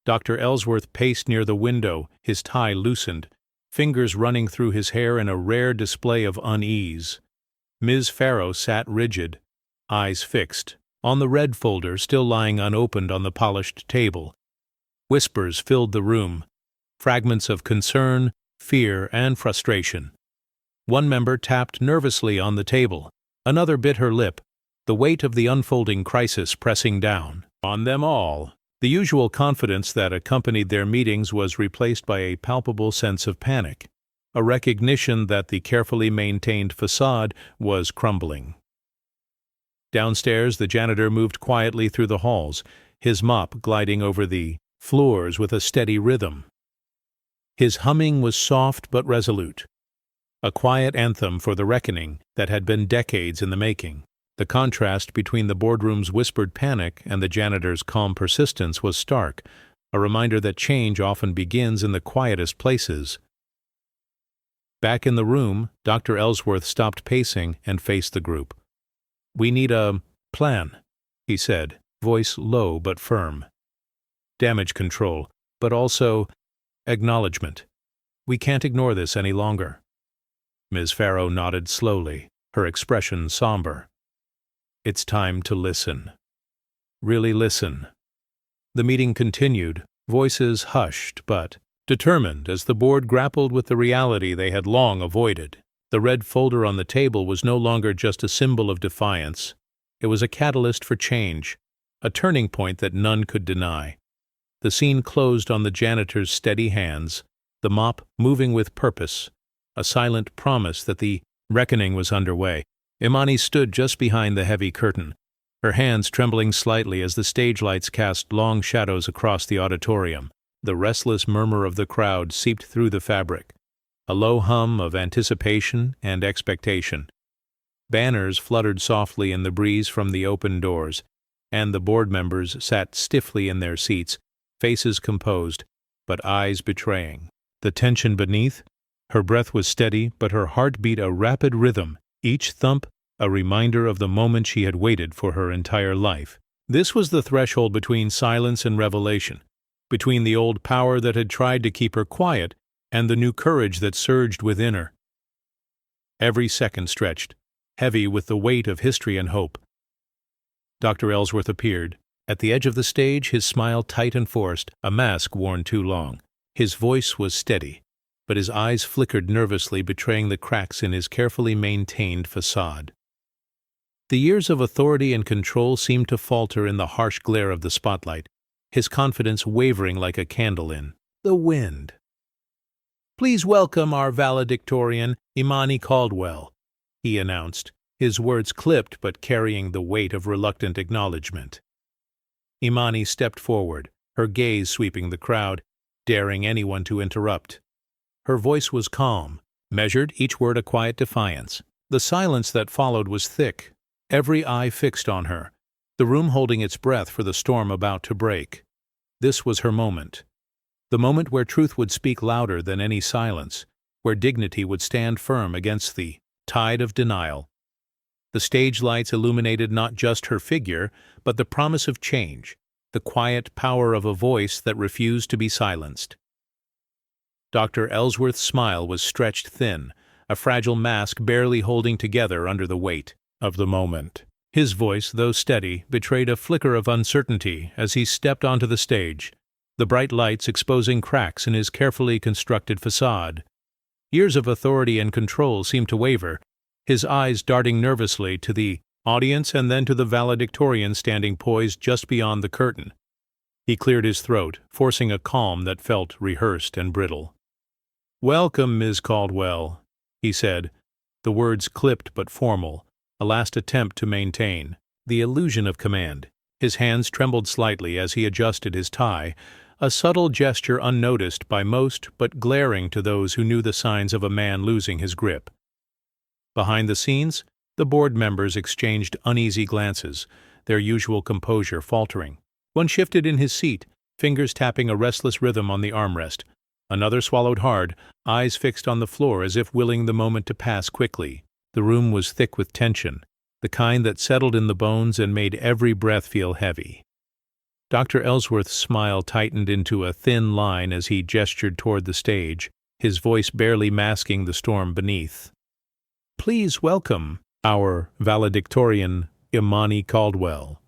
Dr. Ellsworth paced near the window, his tie loosened, fingers running through his hair in a rare display of unease. Ms. Farrow sat rigid, eyes fixed, on the red folder still lying unopened on the polished table. Whispers filled the room, fragments of concern, fear, and frustration. One member tapped nervously on the table. Another bit her lip, the weight of the unfolding crisis pressing down on them all. The usual confidence that accompanied their meetings was replaced by a palpable sense of panic, a recognition that the carefully maintained facade was crumbling. Downstairs, the janitor moved quietly through the halls, his mop gliding over the floors with a steady rhythm. His humming was soft but resolute, a quiet anthem for the reckoning that had been decades in the making. The contrast between the boardroom's whispered panic and the janitor's calm persistence was stark, a reminder that change often begins in the quietest places. Back in the room, Dr. Ellsworth stopped pacing and faced the group. "We need a plan," he said, voice low but firm. "Damage control, but also acknowledgement. We can't ignore this any longer." Ms. Farrow nodded slowly, her expression somber. "It's time to listen. Really listen." The meeting continued, voices hushed but determined as the board grappled with the reality they had long avoided. The red folder on the table was no longer just a symbol of defiance. It was a catalyst for change, a turning point that none could deny. The scene closed on the janitor's steady hands, the mop moving with purpose, a silent promise that the reckoning was underway. Imani stood just behind the heavy curtain, her hands trembling slightly as the stage lights cast long shadows across the auditorium. The restless murmur of the crowd seeped through the fabric, a low hum of anticipation and expectation. Banners fluttered softly in the breeze from the open doors, and the board members sat stiffly in their seats, faces composed, but eyes betraying the tension beneath. Her breath was steady, but her heart beat a rapid rhythm, each thump a reminder of the moment she had waited for her entire life. This was the threshold between silence and revelation, between the old power that had tried to keep her quiet and the new courage that surged within her. Every second stretched, heavy with the weight of history and hope. Dr. Ellsworth appeared. At the edge of the stage, his smile tight and forced, a mask worn too long. His voice was steady, but his eyes flickered nervously, betraying the cracks in his carefully maintained facade. The years of authority and control seemed to falter in the harsh glare of the spotlight, his confidence wavering like a candle in the wind. "Please welcome our valedictorian, Imani Caldwell," he announced, his words clipped but carrying the weight of reluctant acknowledgement. Imani stepped forward, her gaze sweeping the crowd, daring anyone to interrupt. Her voice was calm, measured, each word a quiet defiance. The silence that followed was thick, every eye fixed on her, the the room holding its breath for the storm about to break. This was her moment. The moment where truth would speak louder than any silence, where dignity would stand firm against the tide of denial. The stage lights illuminated not just her figure, but the promise of change, the quiet power of a voice that refused to be silenced. Dr. Ellsworth's smile was stretched thin, a fragile mask barely holding together under the weight of the moment. His voice, though steady, betrayed a flicker of uncertainty as he stepped onto the stage, the bright lights exposing cracks in his carefully constructed facade. Years of authority and control seemed to waver, his eyes darting nervously to the audience and then to the valedictorian standing poised just beyond the curtain. He cleared his throat, forcing a calm that felt rehearsed and brittle. "Welcome, Ms. Caldwell," he said, the words clipped but formal, a last attempt to maintain the illusion of command. His hands trembled slightly as he adjusted his tie, a subtle gesture unnoticed by most but glaring to those who knew the signs of a man losing his grip. Behind the scenes, the board members exchanged uneasy glances, their usual composure faltering. One shifted in his seat, fingers tapping a restless rhythm on the armrest. Another swallowed hard, eyes fixed on the floor as if willing the moment to pass quickly. The room was thick with tension, the kind that settled in the bones and made every breath feel heavy. Dr. Ellsworth's smile tightened into a thin line as he gestured toward the stage, his voice barely masking the storm beneath. "Please welcome our valedictorian, Imani Caldwell."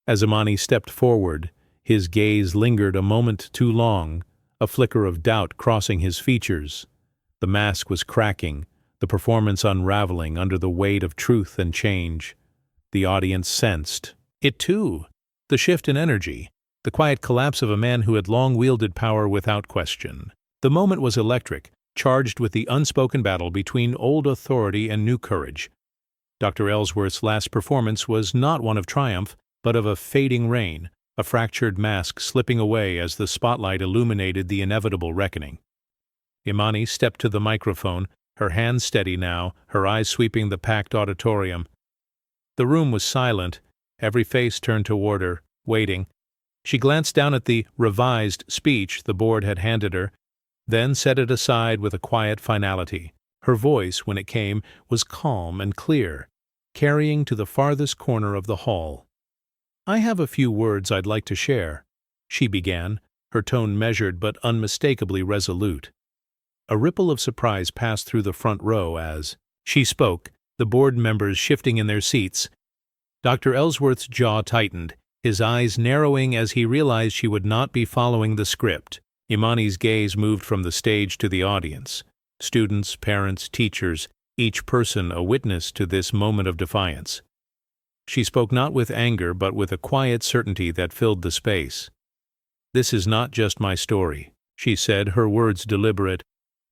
As Imani stepped forward, his gaze lingered a moment too long, a flicker of doubt crossing his features. The mask was cracking, the performance unraveling under the weight of truth and change. The audience sensed it too, the shift in energy, the quiet collapse of a man who had long wielded power without question. The moment was electric, charged with the unspoken battle between old authority and new courage. Dr. Ellsworth's last performance was not one of triumph, but of a fading rain, a fractured mask slipping away as the spotlight illuminated the inevitable reckoning. Imani stepped to the microphone, her hands steady now, her eyes sweeping the packed auditorium. The room was silent, every face turned toward her, waiting. She glanced down at the revised speech the board had handed her, then set it aside with a quiet finality. Her voice, when it came, was calm and clear, carrying to the farthest corner of the hall. "I have a few words I'd like to share," she began, her tone measured but unmistakably resolute. A ripple of surprise passed through the front row as she spoke, the board members shifting in their seats. Dr. Ellsworth's jaw tightened, his eyes narrowing as he realized she would not be following the script. Imani's gaze moved from the stage to the audience. Students, parents, teachers, each person a witness to this moment of defiance. She spoke not with anger but with a quiet certainty that filled the space. "This is not just my story," she said, her words deliberate.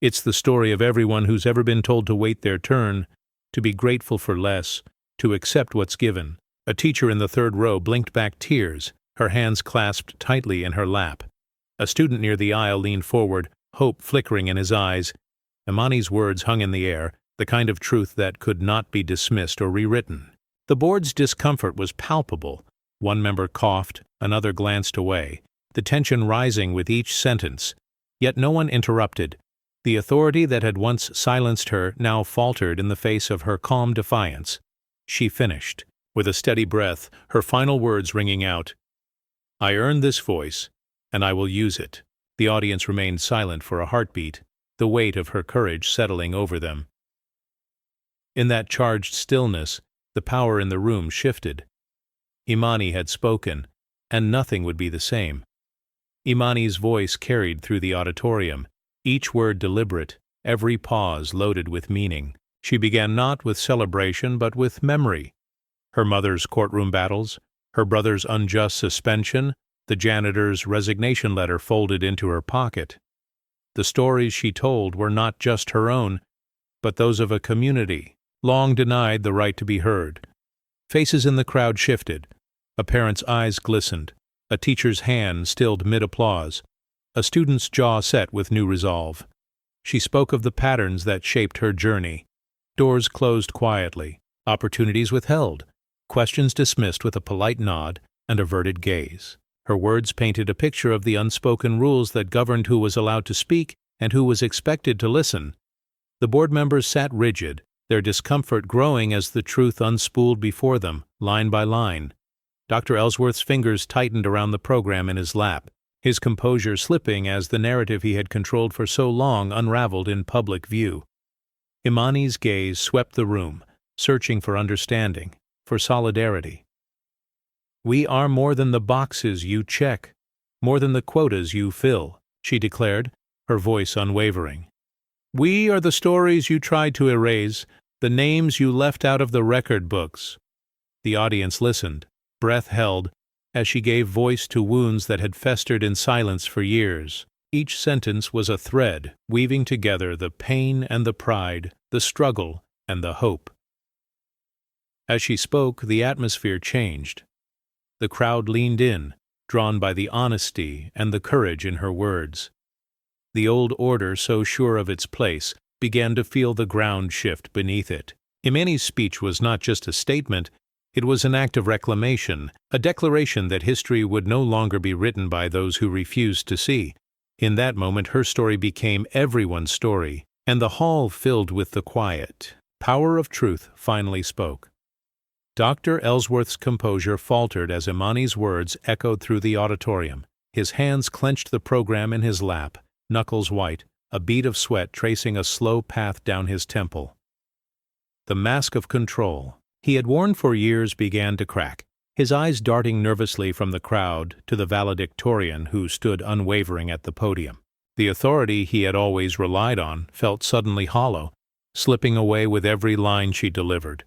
"It's the story of everyone who's ever been told to wait their turn, to be grateful for less, to accept what's given." A teacher in the third row blinked back tears, her hands clasped tightly in her lap. A student near the aisle leaned forward, hope flickering in his eyes. Imani's words hung in the air, the kind of truth that could not be dismissed or rewritten. The board's discomfort was palpable. One member coughed, another glanced away, the tension rising with each sentence. Yet no one interrupted. The authority that had once silenced her now faltered in the face of her calm defiance. She finished, with a steady breath, her final words ringing out, "I earned this voice, and I will use it." The audience remained silent for a heartbeat, the weight of her courage settling over them. In that charged stillness, the power in the room shifted. Imani had spoken, and nothing would be the same. Imani's voice carried through the auditorium, each word deliberate, every pause loaded with meaning. She began not with celebration but with memory. Her mother's courtroom battles, her brother's unjust suspension, the janitor's resignation letter folded into her pocket. The stories she told were not just her own, but those of a community, long denied the right to be heard. Faces in the crowd shifted. A parent's eyes glistened. A teacher's hand stilled mid-applause. A student's jaw set with new resolve. She spoke of the patterns that shaped her journey. Doors closed quietly, opportunities withheld, questions dismissed with a polite nod and averted gaze. Her words painted a picture of the unspoken rules that governed who was allowed to speak and who was expected to listen. The board members sat rigid, their discomfort growing as the truth unspooled before them, line by line. Dr. Ellsworth's fingers tightened around the program in his lap, his composure slipping as the narrative he had controlled for so long unraveled in public view. Imani's gaze swept the room, searching for understanding, for solidarity. "We are more than the boxes you check, more than the quotas you fill," she declared, her voice unwavering. "We are the stories you tried to erase, the names you left out of the record books." The audience listened, breath held, as she gave voice to wounds that had festered in silence for years. Each sentence was a thread, weaving together the pain and the pride, the struggle and the hope. As she spoke, the atmosphere changed. The crowd leaned in, drawn by the honesty and the courage in her words. The old order, so sure of its place, began to feel the ground shift beneath it. Imani's speech was not just a statement, it was an act of reclamation, a declaration that history would no longer be written by those who refused to see. In that moment her story became everyone's story, and the hall filled with the quiet power of truth finally spoke. Dr. Ellsworth's composure faltered as Imani's words echoed through the auditorium. His hands clenched the program in his lap, knuckles white, a bead of sweat tracing a slow path down his temple. The mask of control he had worn for years began to crack, his eyes darting nervously from the crowd to the valedictorian who stood unwavering at the podium. The authority he had always relied on felt suddenly hollow, slipping away with every line she delivered.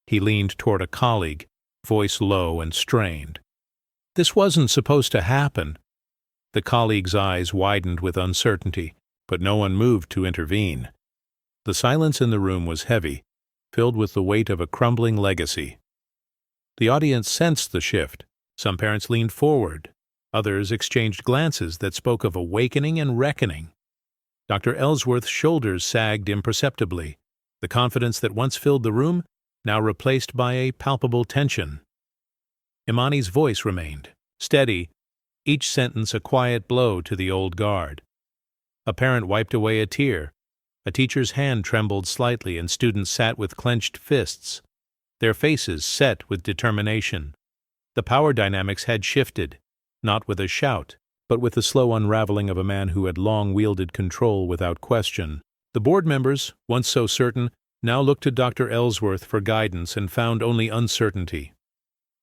He leaned toward a colleague, voice low and strained. "This wasn't supposed to happen." The colleague's eyes widened with uncertainty, but no one moved to intervene. The silence in the room was heavy, filled with the weight of a crumbling legacy. The audience sensed the shift. Some parents leaned forward. Others exchanged glances that spoke of awakening and reckoning. Dr. Ellsworth's shoulders sagged imperceptibly, the confidence that once filled the room now replaced by a palpable tension. Imani's voice remained, steady, each sentence a quiet blow to the old guard. A parent wiped away a tear. A teacher's hand trembled slightly and students sat with clenched fists, their faces set with determination. The power dynamics had shifted, not with a shout, but with the slow unraveling of a man who had long wielded control without question. The board members, once so certain, now looked to Dr. Ellsworth for guidance and found only uncertainty.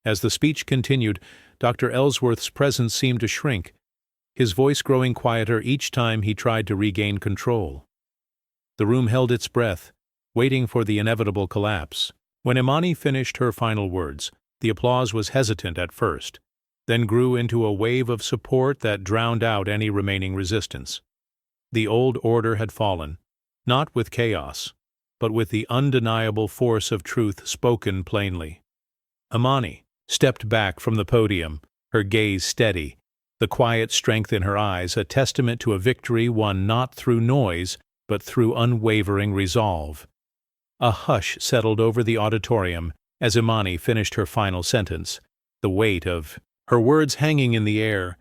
As the speech continued, Dr. Ellsworth's presence seemed to shrink, his voice growing quieter each time he tried to regain control. The room held its breath, waiting for the inevitable collapse. When Imani finished her final words, the applause was hesitant at first, then grew into a wave of support that drowned out any remaining resistance. The old order had fallen, not with chaos, but with the undeniable force of truth spoken plainly. Imani stepped back from the podium, her gaze steady, the quiet strength in her eyes a testament to a victory won not through noise, but through unwavering resolve. A hush settled over the auditorium as Imani finished her final sentence, the weight of her words hanging in the air.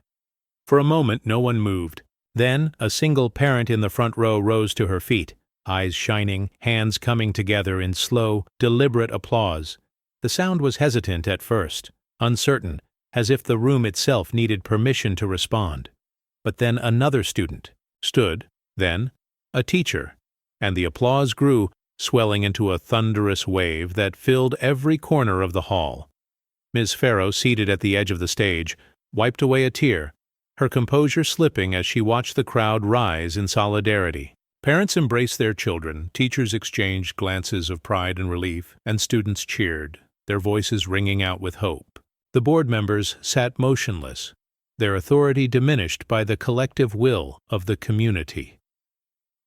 For a moment no one moved. Then a single parent in the front row rose to her feet, eyes shining, hands coming together in slow, deliberate applause. The sound was hesitant at first, uncertain, as if the room itself needed permission to respond. But then another student stood, then a teacher, and the applause grew, swelling into a thunderous wave that filled every corner of the hall. Ms. Farrow, seated at the edge of the stage, wiped away a tear, her composure slipping as she watched the crowd rise in solidarity. Parents embraced their children, teachers exchanged glances of pride and relief, and students cheered, their voices ringing out with hope. The board members sat motionless, their authority diminished by the collective will of the community.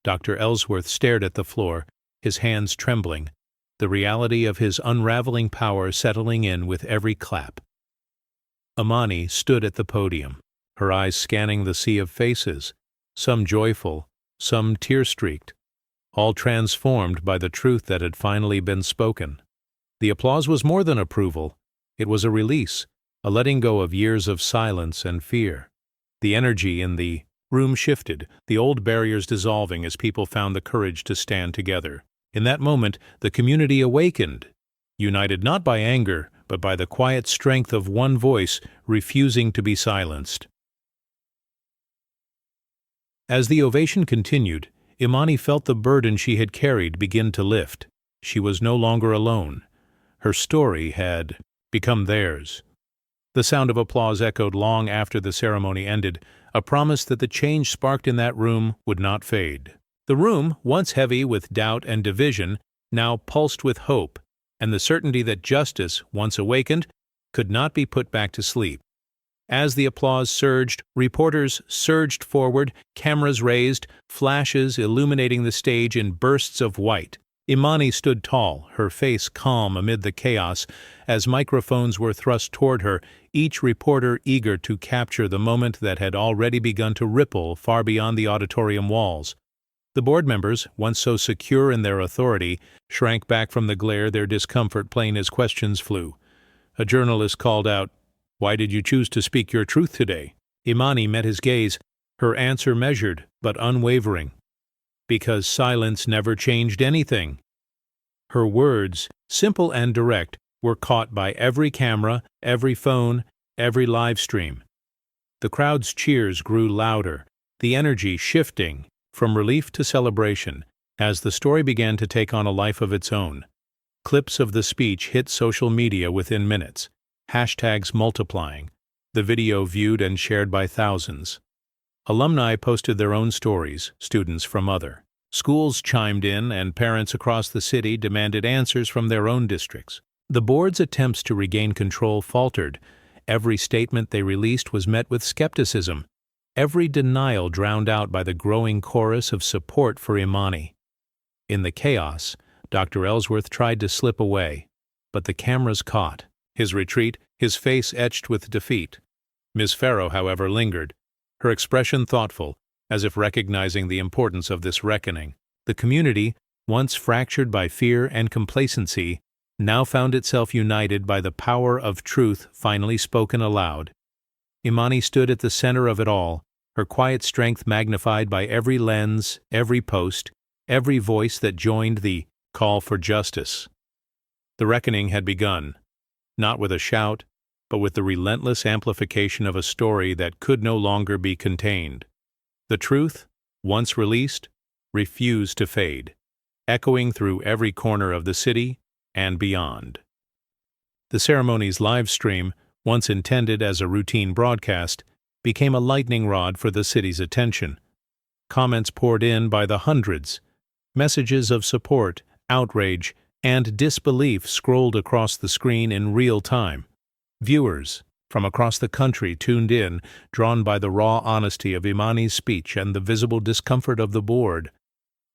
Dr. Ellsworth stared at the floor, his hands trembling, the reality of his unraveling power settling in with every clap. Imani stood at the podium, her eyes scanning the sea of faces, some joyful, some tear-streaked, all transformed by the truth that had finally been spoken. The applause was more than approval. It was a release, a letting go of years of silence and fear. The energy in the room shifted, the old barriers dissolving as people found the courage to stand together. In that moment, the community awakened, united not by anger, but by the quiet strength of one voice refusing to be silenced. As the ovation continued, Imani felt the burden she had carried begin to lift. She was no longer alone. Her story had become theirs. The sound of applause echoed long after the ceremony ended, a promise that the change sparked in that room would not fade. The room, once heavy with doubt and division, now pulsed with hope, and the certainty that justice, once awakened, could not be put back to sleep. As the applause surged, reporters surged forward, cameras raised, flashes illuminating the stage in bursts of white. Imani stood tall, her face calm amid the chaos, as microphones were thrust toward her, each reporter eager to capture the moment that had already begun to ripple far beyond the auditorium walls. The board members, once so secure in their authority, shrank back from the glare, their discomfort plain as questions flew. A journalist called out, "Why did you choose to speak your truth today?" Imani met his gaze, her answer measured but unwavering. Because silence never changed anything. Her words, simple and direct, were caught by every camera, every phone, every live stream. The crowd's cheers grew louder, the energy shifting from relief to celebration as the story began to take on a life of its own. Clips of the speech hit social media within minutes, hashtags multiplying, the video viewed and shared by thousands. Alumni posted their own stories, students from other. Schools chimed in, and parents across the city demanded answers from their own districts. The board's attempts to regain control faltered. Every statement they released was met with skepticism, every denial drowned out by the growing chorus of support for Imani. In the chaos, Dr. Ellsworth tried to slip away, but the cameras caught. His retreat, his face etched with defeat. Ms. Farrow, however, lingered, her expression thoughtful, as if recognizing the importance of this reckoning. The community, once fractured by fear and complacency, now found itself united by the power of truth finally spoken aloud. Imani stood at the center of it all, her quiet strength magnified by every lens, every post, every voice that joined the call for justice. The reckoning had begun, not with a shout, but with the relentless amplification of a story that could no longer be contained. The truth, once released, refused to fade, echoing through every corner of the city and beyond. The ceremony's live stream, once intended as a routine broadcast, became a lightning rod for the city's attention. Comments poured in by the hundreds. Messages of support, outrage, and disbelief scrolled across the screen in real time. Viewers from across the country tuned in, drawn by the raw honesty of Imani's speech and the visible discomfort of the board.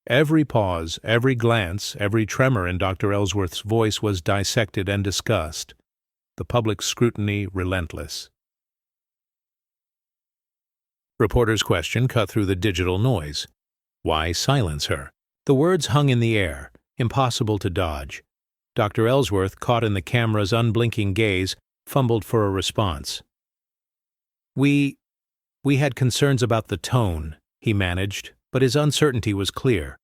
Every pause, every glance, every tremor in Dr. Ellsworth's voice was dissected and discussed, the public scrutiny relentless. Reporters' question cut through the digital noise. Why silence her? The words hung in the air, impossible to dodge. Dr. Ellsworth, caught in the camera's unblinking gaze, fumbled for a response. We had concerns about the tone, he managed, but his uncertainty was clear.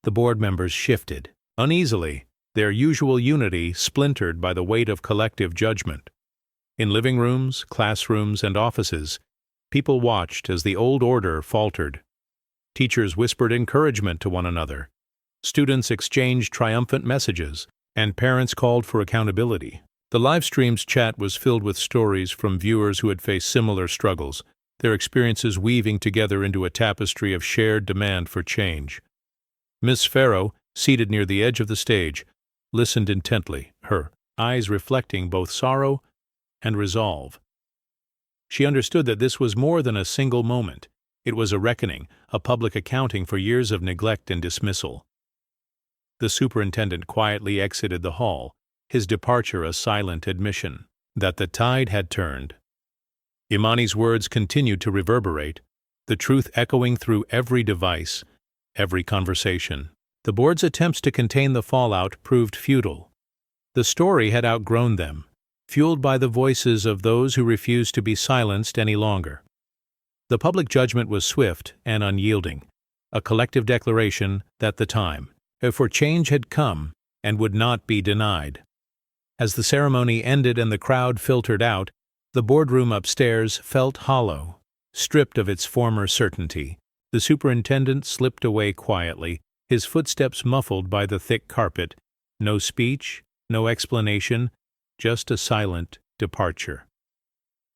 The board members shifted, uneasily, their usual unity splintered by the weight of collective judgment. In living rooms, classrooms, and offices, people watched as the old order faltered. Teachers whispered encouragement to one another. Students exchanged triumphant messages, and parents called for accountability. The live stream's chat was filled with stories from viewers who had faced similar struggles, their experiences weaving together into a tapestry of shared demand for change. Miss Farrow, seated near the edge of the stage, listened intently, her eyes reflecting both sorrow and resolve. She understood that this was more than a single moment. It was a reckoning, a public accounting for years of neglect and dismissal. The superintendent quietly exited the hall, his departure a silent admission that the tide had turned. Imani's words continued to reverberate, the truth echoing through every device, every conversation. The board's attempts to contain the fallout proved futile. The story had outgrown them, fueled by the voices of those who refused to be silenced any longer. The public judgment was swift and unyielding, a collective declaration that the time for change had come and would not be denied. As the ceremony ended and the crowd filtered out, the boardroom upstairs felt hollow, stripped of its former certainty. The superintendent slipped away quietly, his footsteps muffled by the thick carpet. No speech, no explanation, just a silent departure.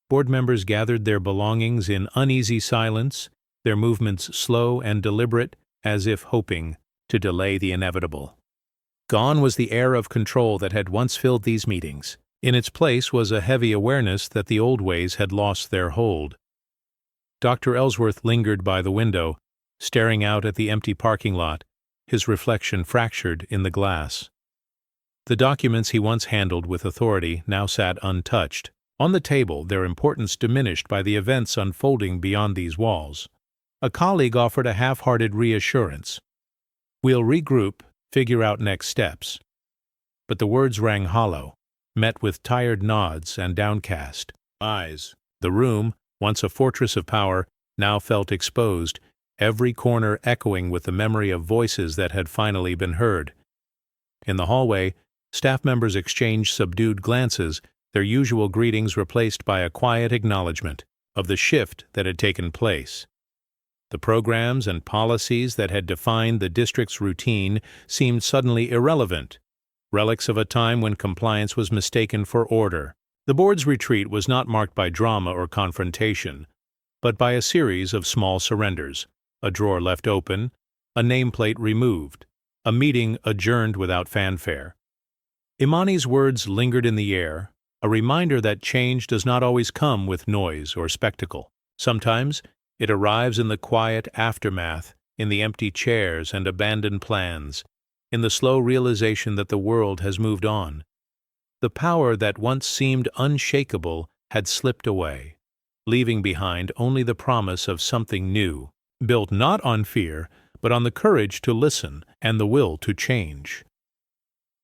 Board members gathered their belongings in uneasy silence, their movements slow and deliberate, as if hoping to delay the inevitable. Gone was the air of control that had once filled these meetings. In its place was a heavy awareness that the old ways had lost their hold. Dr. Ellsworth lingered by the window, staring out at the empty parking lot, his reflection fractured in the glass. The documents he once handled with authority now sat untouched, on the table, their importance diminished by the events unfolding beyond these walls. A colleague offered a half-hearted reassurance. "We'll regroup, figure out next steps." But the words rang hollow, met with tired nods and downcast eyes. The room, once a fortress of power, now felt exposed, every corner echoing with the memory of voices that had finally been heard. In the hallway, staff members exchanged subdued glances, their usual greetings replaced by a quiet acknowledgement of the shift that had taken place. The programs and policies that had defined the district's routine seemed suddenly irrelevant, relics of a time when compliance was mistaken for order. The board's retreat was not marked by drama or confrontation, but by a series of small surrenders, a drawer left open, a nameplate removed, a meeting adjourned without fanfare. Imani's words lingered in the air, a reminder that change does not always come with noise or spectacle. Sometimes it arrives in the quiet aftermath, in the empty chairs and abandoned plans, in the slow realization that the world has moved on. The power that once seemed unshakable had slipped away, leaving behind only the promise of something new, built not on fear, but on the courage to listen and the will to change.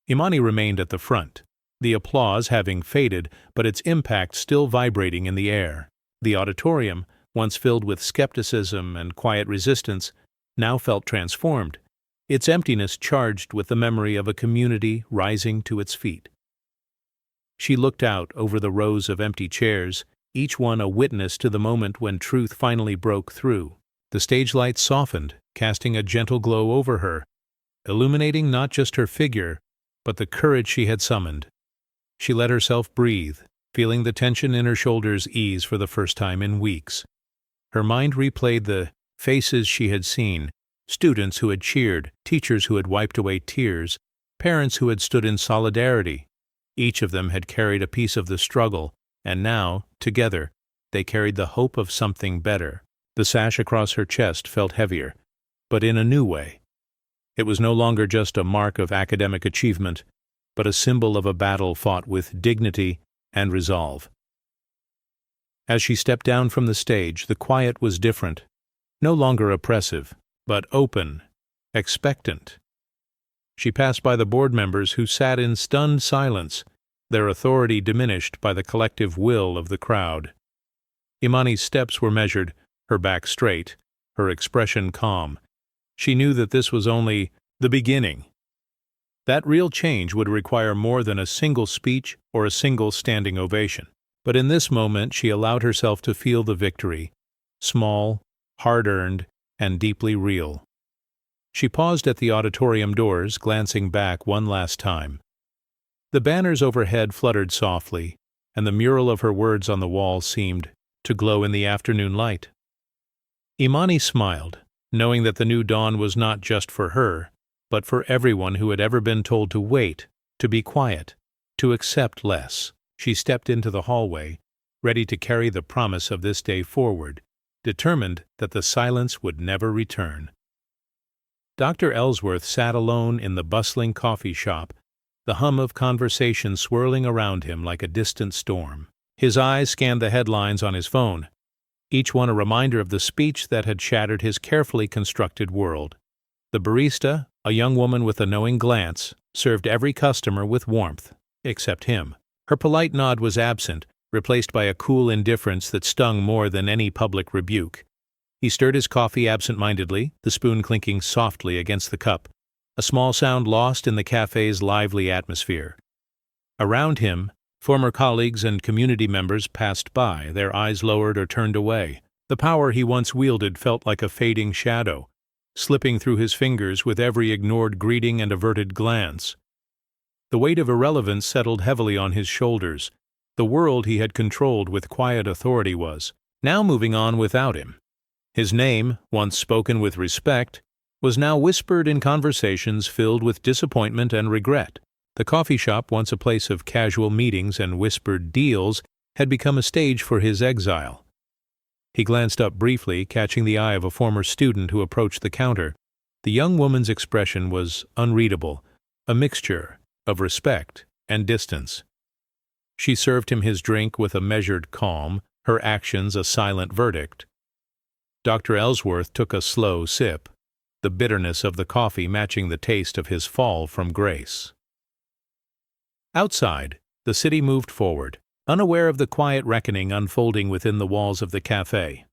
Imani remained at the front, the applause having faded, but its impact still vibrating in the air. The auditorium, once filled with skepticism and quiet resistance, now felt transformed, its emptiness charged with the memory of a community rising to its feet. She looked out over the rows of empty chairs, each one a witness to the moment when truth finally broke through. The stage lights softened, casting a gentle glow over her, illuminating not just her figure, but the courage she had summoned. She let herself breathe, feeling the tension in her shoulders ease for the first time in weeks. Her mind replayed the faces she had seen, students who had cheered, teachers who had wiped away tears, parents who had stood in solidarity. Each of them had carried a piece of the struggle, and now, together, they carried the hope of something better. The sash across her chest felt heavier, but in a new way. It was no longer just a mark of academic achievement, but a symbol of a battle fought with dignity and resolve. As she stepped down from the stage, the quiet was different, no longer oppressive, but open, expectant. She passed by the board members who sat in stunned silence, their authority diminished by the collective will of the crowd. Imani's steps were measured, her back straight, her expression calm. She knew that this was only the beginning. That real change would require more than a single speech or a single standing ovation. But in this moment she allowed herself to feel the victory, small, hard-earned, and deeply real. She paused at the auditorium doors, glancing back one last time. The banners overhead fluttered softly, and the mural of her words on the wall seemed to glow in the afternoon light. Imani smiled, knowing that the new dawn was not just for her, but for everyone who had ever been told to wait, to be quiet, to accept less. She stepped into the hallway, ready to carry the promise of this day forward, determined that the silence would never return. Dr. Ellsworth sat alone in the bustling coffee shop, the hum of conversation swirling around him like a distant storm. His eyes scanned the headlines on his phone, each one a reminder of the speech that had shattered his carefully constructed world. The barista, a young woman with a knowing glance, served every customer with warmth. except him. Her polite nod was absent, replaced by a cool indifference that stung more than any public rebuke. He stirred his coffee absent-mindedly, the spoon clinking softly against the cup, a small sound lost in the cafe's lively atmosphere. Around him, former colleagues and community members passed by, their eyes lowered or turned away. The power he once wielded felt like a fading shadow, slipping through his fingers with every ignored greeting and averted glance. The weight of irrelevance settled heavily on his shoulders. The world he had controlled with quiet authority was now moving on without him. His name, once spoken with respect, was now whispered in conversations filled with disappointment and regret. The coffee shop, once a place of casual meetings and whispered deals, had become a stage for his exile. He glanced up briefly, catching the eye of a former student who approached the counter. The young woman's expression was unreadable, a mixture of respect and distance. She served him his drink with a measured calm, her actions a silent verdict. Dr. Ellsworth took a slow sip, the bitterness of the coffee matching the taste of his fall from grace. Outside, the city moved forward, unaware of the quiet reckoning unfolding within the walls of the cafe.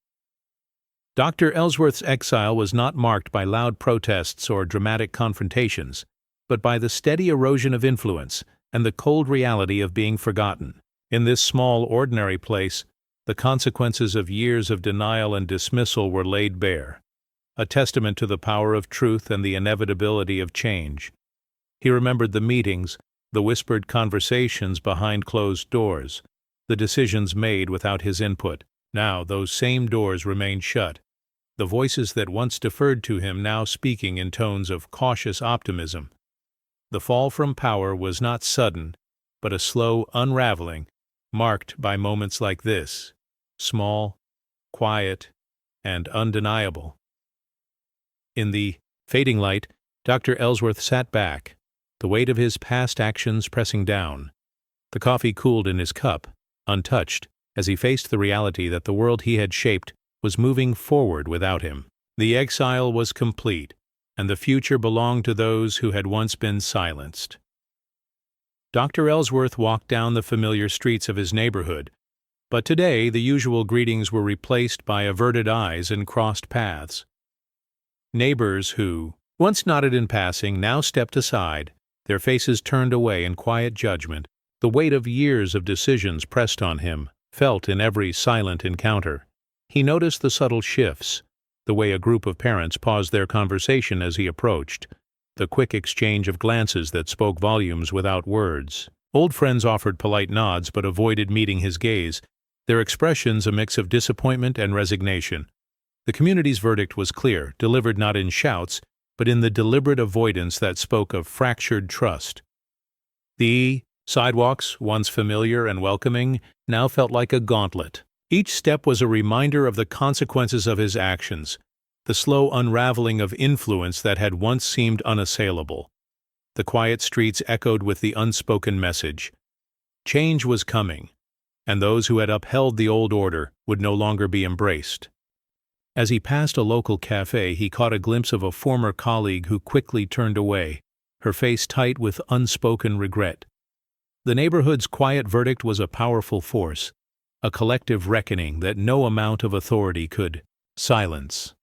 Dr. Ellsworth's exile was not marked by loud protests or dramatic confrontations, but by the steady erosion of influence and the cold reality of being forgotten. In this small, ordinary place, the consequences of years of denial and dismissal were laid bare, a testament to the power of truth and the inevitability of change. He remembered the meetings, the whispered conversations behind closed doors, the decisions made without his input. Now those same doors remained shut, the voices that once deferred to him now speaking in tones of cautious optimism. The fall from power was not sudden, but a slow unraveling, marked by moments like this, small, quiet, and undeniable. In the fading light, Dr. Ellsworth sat back, the weight of his past actions pressing down. The coffee cooled in his cup, untouched, as he faced the reality that the world he had shaped was moving forward without him. The exile was complete, and the future belonged to those who had once been silenced. Dr. Ellsworth walked down the familiar streets of his neighborhood, but today the usual greetings were replaced by averted eyes and crossed paths. Neighbors who once nodded in passing now stepped aside, their faces turned away in quiet judgment. The weight of years of decisions pressed on him, felt in every silent encounter. He noticed the subtle shifts, the way a group of parents paused their conversation as he approached, the quick exchange of glances that spoke volumes without words. Old friends offered polite nods but avoided meeting his gaze, their expressions a mix of disappointment and resignation. The community's verdict was clear, delivered not in shouts, but in the deliberate avoidance that spoke of fractured trust. The sidewalks, once familiar and welcoming, now felt like a gauntlet. Each step was a reminder of the consequences of his actions, the slow unraveling of influence that had once seemed unassailable. The quiet streets echoed with the unspoken message. Change was coming, and those who had upheld the old order would no longer be embraced. As he passed a local cafe, he caught a glimpse of a former colleague who quickly turned away, her face tight with unspoken regret. The neighborhood's quiet verdict was a powerful force, a collective reckoning that no amount of authority could silence.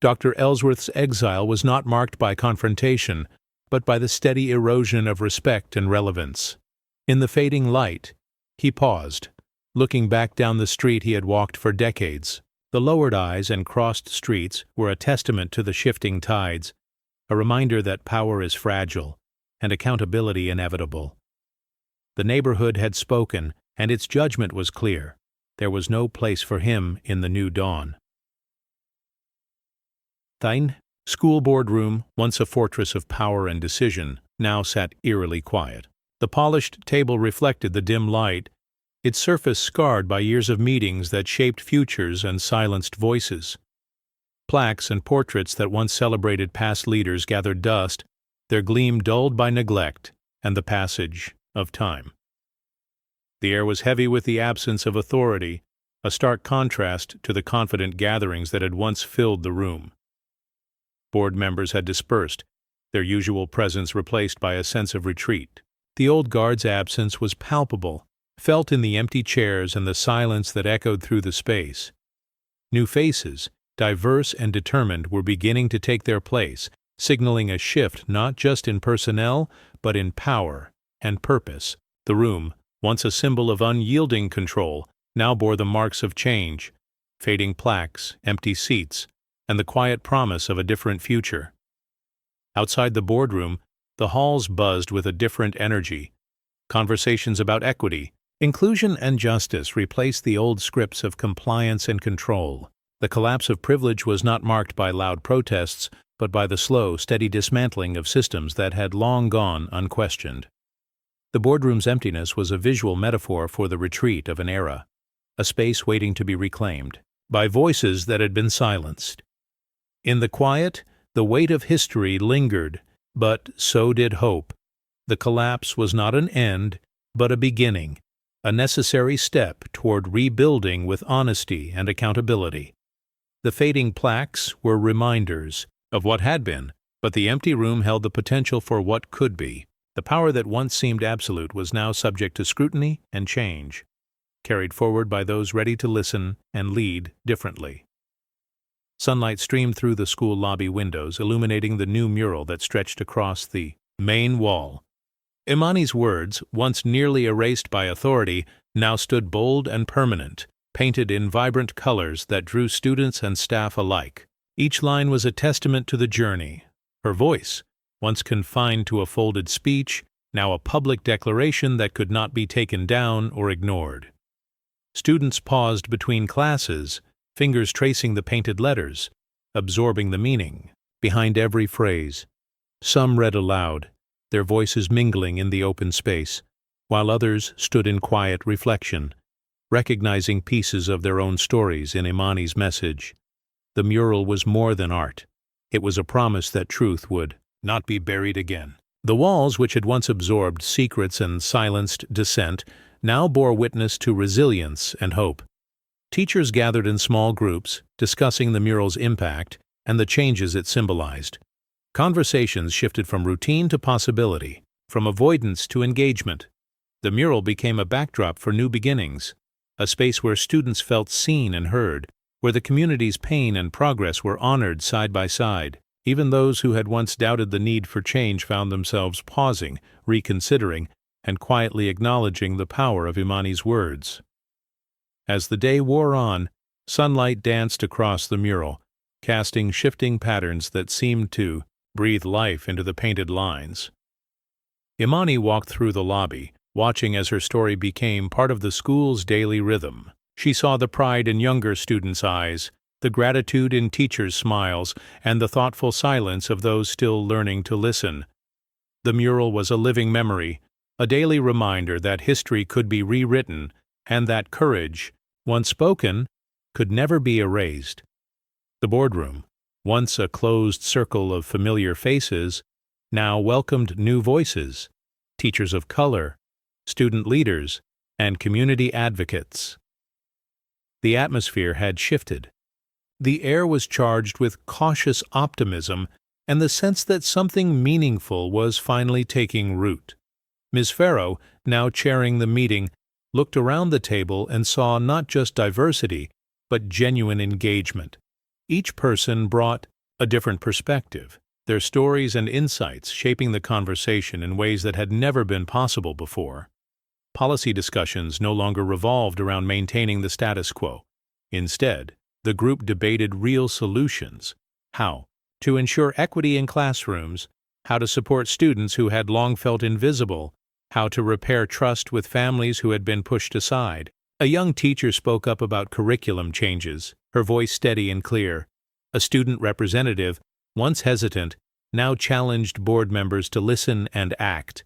Dr. Ellsworth's exile was not marked by confrontation, but by the steady erosion of respect and relevance. In the fading light, he paused, looking back down the street he had walked for decades. The lowered eyes and crossed streets were a testament to the shifting tides, a reminder that power is fragile and accountability inevitable. The neighborhood had spoken, and its judgment was clear. There was no place for him in the new dawn. Thine school board room, once a fortress of power and decision, now sat eerily quiet. The polished table reflected the dim light, its surface scarred by years of meetings that shaped futures and silenced voices. Plaques and portraits that once celebrated past leaders gathered dust, their gleam dulled by neglect and the passage of time. The air was heavy with the absence of authority, a stark contrast to the confident gatherings that had once filled the room. Board members had dispersed, their usual presence replaced by a sense of retreat. The old guard's absence was palpable, felt in the empty chairs and the silence that echoed through the space. New faces, diverse and determined, were beginning to take their place, signaling a shift not just in personnel, but in power and purpose. The room, once a symbol of unyielding control, now bore the marks of change: fading plaques, empty seats, and the quiet promise of a different future. Outside the boardroom, the halls buzzed with a different energy. Conversations about equity, inclusion, and justice replaced the old scripts of compliance and control. The collapse of privilege was not marked by loud protests, but by the slow, steady dismantling of systems that had long gone unquestioned. The boardroom's emptiness was a visual metaphor for the retreat of an era, a space waiting to be reclaimed by voices that had been silenced. In the quiet, the weight of history lingered, but so did hope. The collapse was not an end, but a beginning, a necessary step toward rebuilding with honesty and accountability. The fading plaques were reminders of what had been, but the empty room held the potential for what could be. The power that once seemed absolute was now subject to scrutiny and change, carried forward by those ready to listen and lead differently. Sunlight streamed through the school lobby windows, illuminating the new mural that stretched across the main wall. Imani's words, once nearly erased by authority, now stood bold and permanent, painted in vibrant colors that drew students and staff alike. Each line was a testament to the journey. Her voice, once confined to a folded speech, now a public declaration that could not be taken down or ignored. Students paused between classes, fingers tracing the painted letters, absorbing the meaning behind every phrase. Some read aloud, their voices mingling in the open space, while others stood in quiet reflection, recognizing pieces of their own stories in Imani's message. The mural was more than art. It was a promise that truth would not be buried again. The walls, which had once absorbed secrets and silenced dissent, now bore witness to resilience and hope. Teachers gathered in small groups, discussing the mural's impact and the changes it symbolized. Conversations shifted from routine to possibility, from avoidance to engagement. The mural became a backdrop for new beginnings, a space where students felt seen and heard, where the community's pain and progress were honored side by side. Even those who had once doubted the need for change found themselves pausing, reconsidering, and quietly acknowledging the power of Imani's words. As the day wore on, sunlight danced across the mural, casting shifting patterns that seemed to breathe life into the painted lines. Imani walked through the lobby, watching as her story became part of the school's daily rhythm. She saw the pride in younger students' eyes, the gratitude in teachers' smiles, and the thoughtful silence of those still learning to listen. The mural was a living memory, a daily reminder that history could be rewritten and that courage, once spoken, could never be erased. The boardroom, once a closed circle of familiar faces, now welcomed new voices, teachers of color, student leaders, and community advocates. The atmosphere had shifted. The air was charged with cautious optimism and the sense that something meaningful was finally taking root. Ms. Farrow, now chairing the meeting, looked around the table and saw not just diversity, but genuine engagement. Each person brought a different perspective, their stories and insights shaping the conversation in ways that had never been possible before. Policy discussions no longer revolved around maintaining the status quo. Instead, the group debated real solutions: how to ensure equity in classrooms, how to support students who had long felt invisible, how to repair trust with families who had been pushed aside. A young teacher spoke up about curriculum changes, her voice steady and clear. A student representative, once hesitant, now challenged board members to listen and act.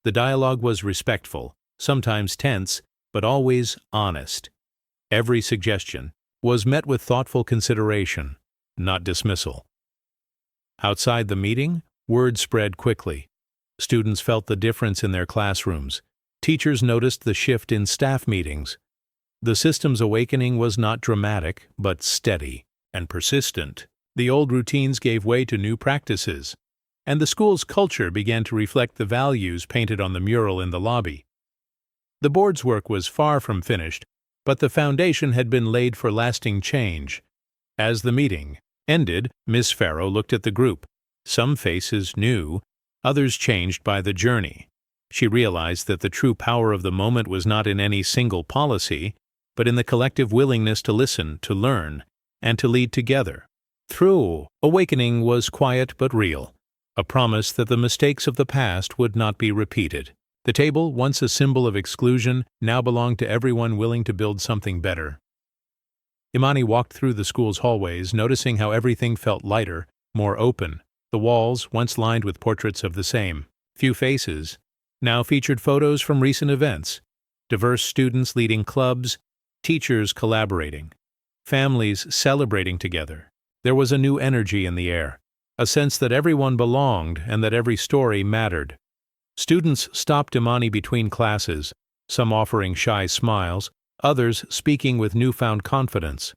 The dialogue was respectful, sometimes tense, but always honest. Every suggestion was met with thoughtful consideration, not dismissal. Outside the meeting, word spread quickly. Students felt the difference in their classrooms. Teachers noticed the shift in staff meetings. The system's awakening was not dramatic, but steady and persistent. The old routines gave way to new practices. and the school's culture began to reflect the values painted on the mural in the lobby. The board's work was far from finished, but the foundation had been laid for lasting change. As the meeting ended, Miss Farrow looked at the group. Some faces new, others changed by the journey. She realized that the true power of the moment was not in any single policy, but in the collective willingness to listen, to learn, and to lead together. Through awakening was quiet but real, a promise that the mistakes of the past would not be repeated. The table, once a symbol of exclusion, now belonged to everyone willing to build something better. Imani walked through the school's hallways, noticing how everything felt lighter, more open. The walls, once lined with portraits of the same few faces, now featured photos from recent events, diverse students leading clubs, teachers collaborating, families celebrating together. There was a new energy in the air, a sense that everyone belonged and that every story mattered. Students stopped Imani between classes, some offering shy smiles, others speaking with newfound confidence.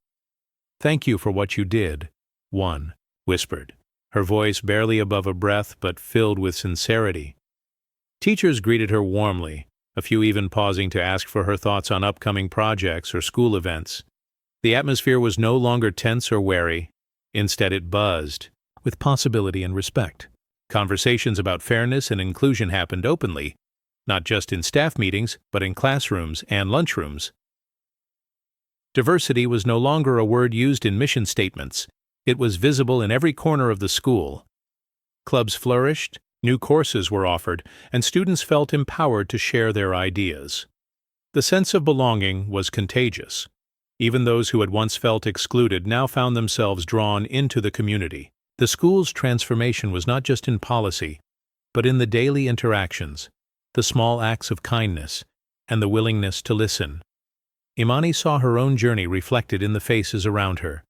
"Thank you for what you did," one whispered, her voice barely above a breath but filled with sincerity. Teachers greeted her warmly, a few even pausing to ask for her thoughts on upcoming projects or school events. The atmosphere was no longer tense or wary. Instead, it buzzed with possibility and respect. Conversations about fairness and inclusion happened openly, not just in staff meetings, but in classrooms and lunchrooms. Diversity was no longer a word used in mission statements. It was visible in every corner of the school. Clubs flourished, new courses were offered, and students felt empowered to share their ideas. The sense of belonging was contagious. Even those who had once felt excluded now found themselves drawn into the community. The school's transformation was not just in policy, but in the daily interactions, the small acts of kindness, and the willingness to listen. Imani saw her own journey reflected in the faces around her.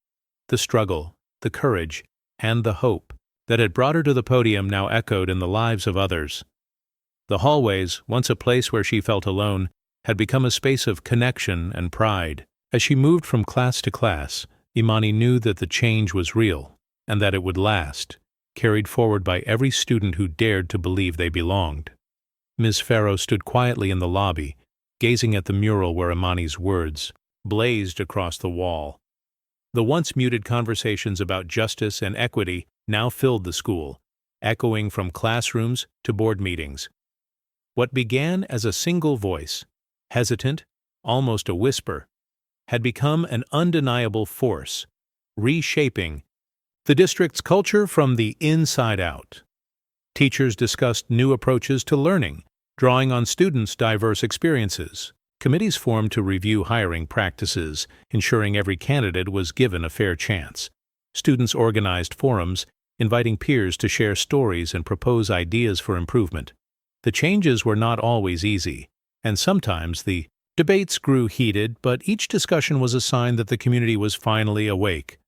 The struggle, the courage, and the hope that had brought her to the podium now echoed in the lives of others. The hallways, once a place where she felt alone, had become a space of connection and pride. As she moved from class to class, Imani knew that the change was real, and that it would last, carried forward by every student who dared to believe they belonged. Ms. Farrow stood quietly in the lobby, gazing at the mural where Imani's words blazed across the wall. The once muted conversations about justice and equity now filled the school, echoing from classrooms to board meetings. What began as a single voice, hesitant, almost a whisper, had become an undeniable force, reshaping the district's culture from the inside out. Teachers discussed new approaches to learning, drawing on students' diverse experiences. Committees formed to review hiring practices, ensuring every candidate was given a fair chance. Students organized forums, inviting peers to share stories and propose ideas for improvement. The changes were not always easy, and sometimes the debates grew heated, but each discussion was a sign that the community was finally awake,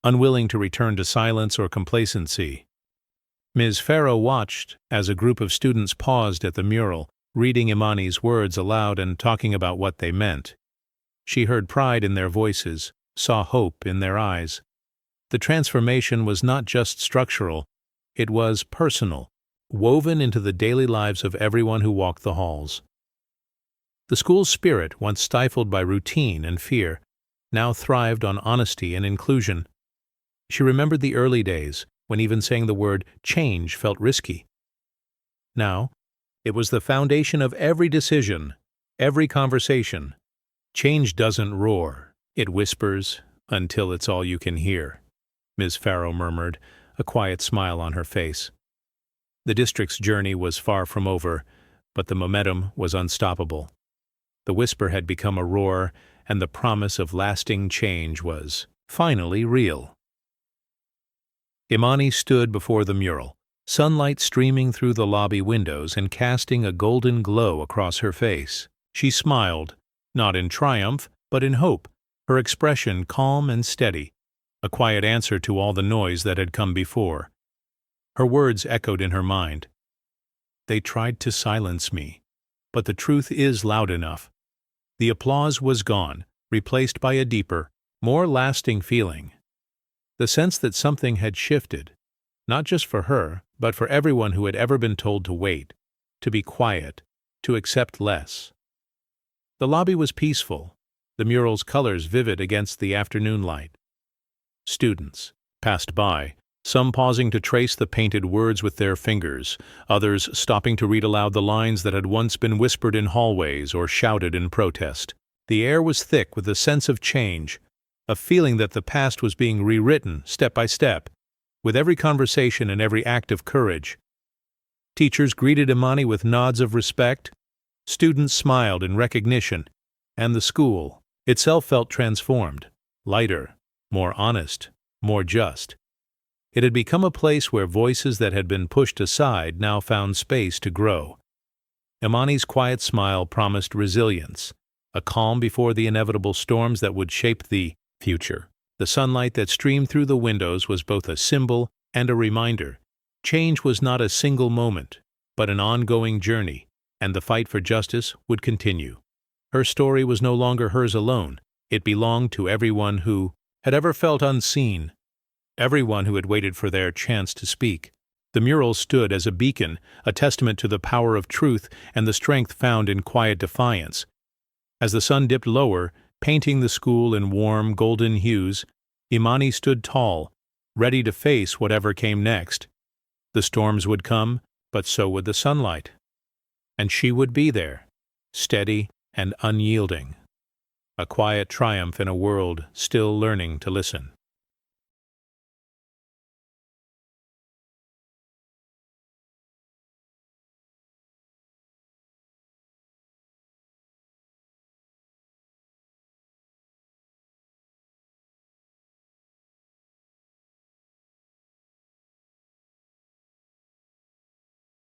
unwilling to return to silence or complacency. Ms. Farrow watched as a group of students paused at the mural, reading Imani's words aloud and talking about what they meant. She heard pride in their voices, saw hope in their eyes. The transformation was not just structural, it was personal, woven into the daily lives of everyone who walked the halls. The school's spirit, once stifled by routine and fear, now thrived on honesty and inclusion. She remembered the early days, when even saying the word change felt risky. Now, it was the foundation of every decision, every conversation. Change doesn't roar, it whispers until it's all you can hear, Ms. Farrow murmured, a quiet smile on her face. The district's journey was far from over, but the momentum was unstoppable. The whisper had become a roar, and the promise of lasting change was finally real. Imani stood before the mural, sunlight streaming through the lobby windows and casting a golden glow across her face. She smiled, not in triumph, but in hope, her expression calm and steady, a quiet answer to all the noise that had come before. Her words echoed in her mind. "They tried to silence me, but the truth is loud enough." The applause was gone, replaced by a deeper, more lasting feeling. The sense that something had shifted, not just for her, but for everyone who had ever been told to wait, to be quiet, to accept less. The lobby was peaceful, the mural's colors vivid against the afternoon light. Students passed by, some pausing to trace the painted words with their fingers, others stopping to read aloud the lines that had once been whispered in hallways or shouted in protest. The air was thick with a sense of change, a feeling that the past was being rewritten step by step, with every conversation and every act of courage. Teachers greeted Imani with nods of respect, students smiled in recognition, and the school itself felt transformed, lighter, more honest, more just. It had become a place where voices that had been pushed aside now found space to grow. Imani's quiet smile promised resilience, a calm before the inevitable storms that would shape the future. The sunlight that streamed through the windows was both a symbol and a reminder. Change was not a single moment, but an ongoing journey, and the fight for justice would continue. Her story was no longer hers alone. It belonged to everyone who had ever felt unseen, everyone who had waited for their chance to speak. The mural stood as a beacon, a testament to the power of truth and the strength found in quiet defiance. As the sun dipped lower, painting the school in warm, golden hues, Imani stood tall, ready to face whatever came next. The storms would come, but so would the sunlight. And she would be there, steady and unyielding. A quiet triumph in a world still learning to listen.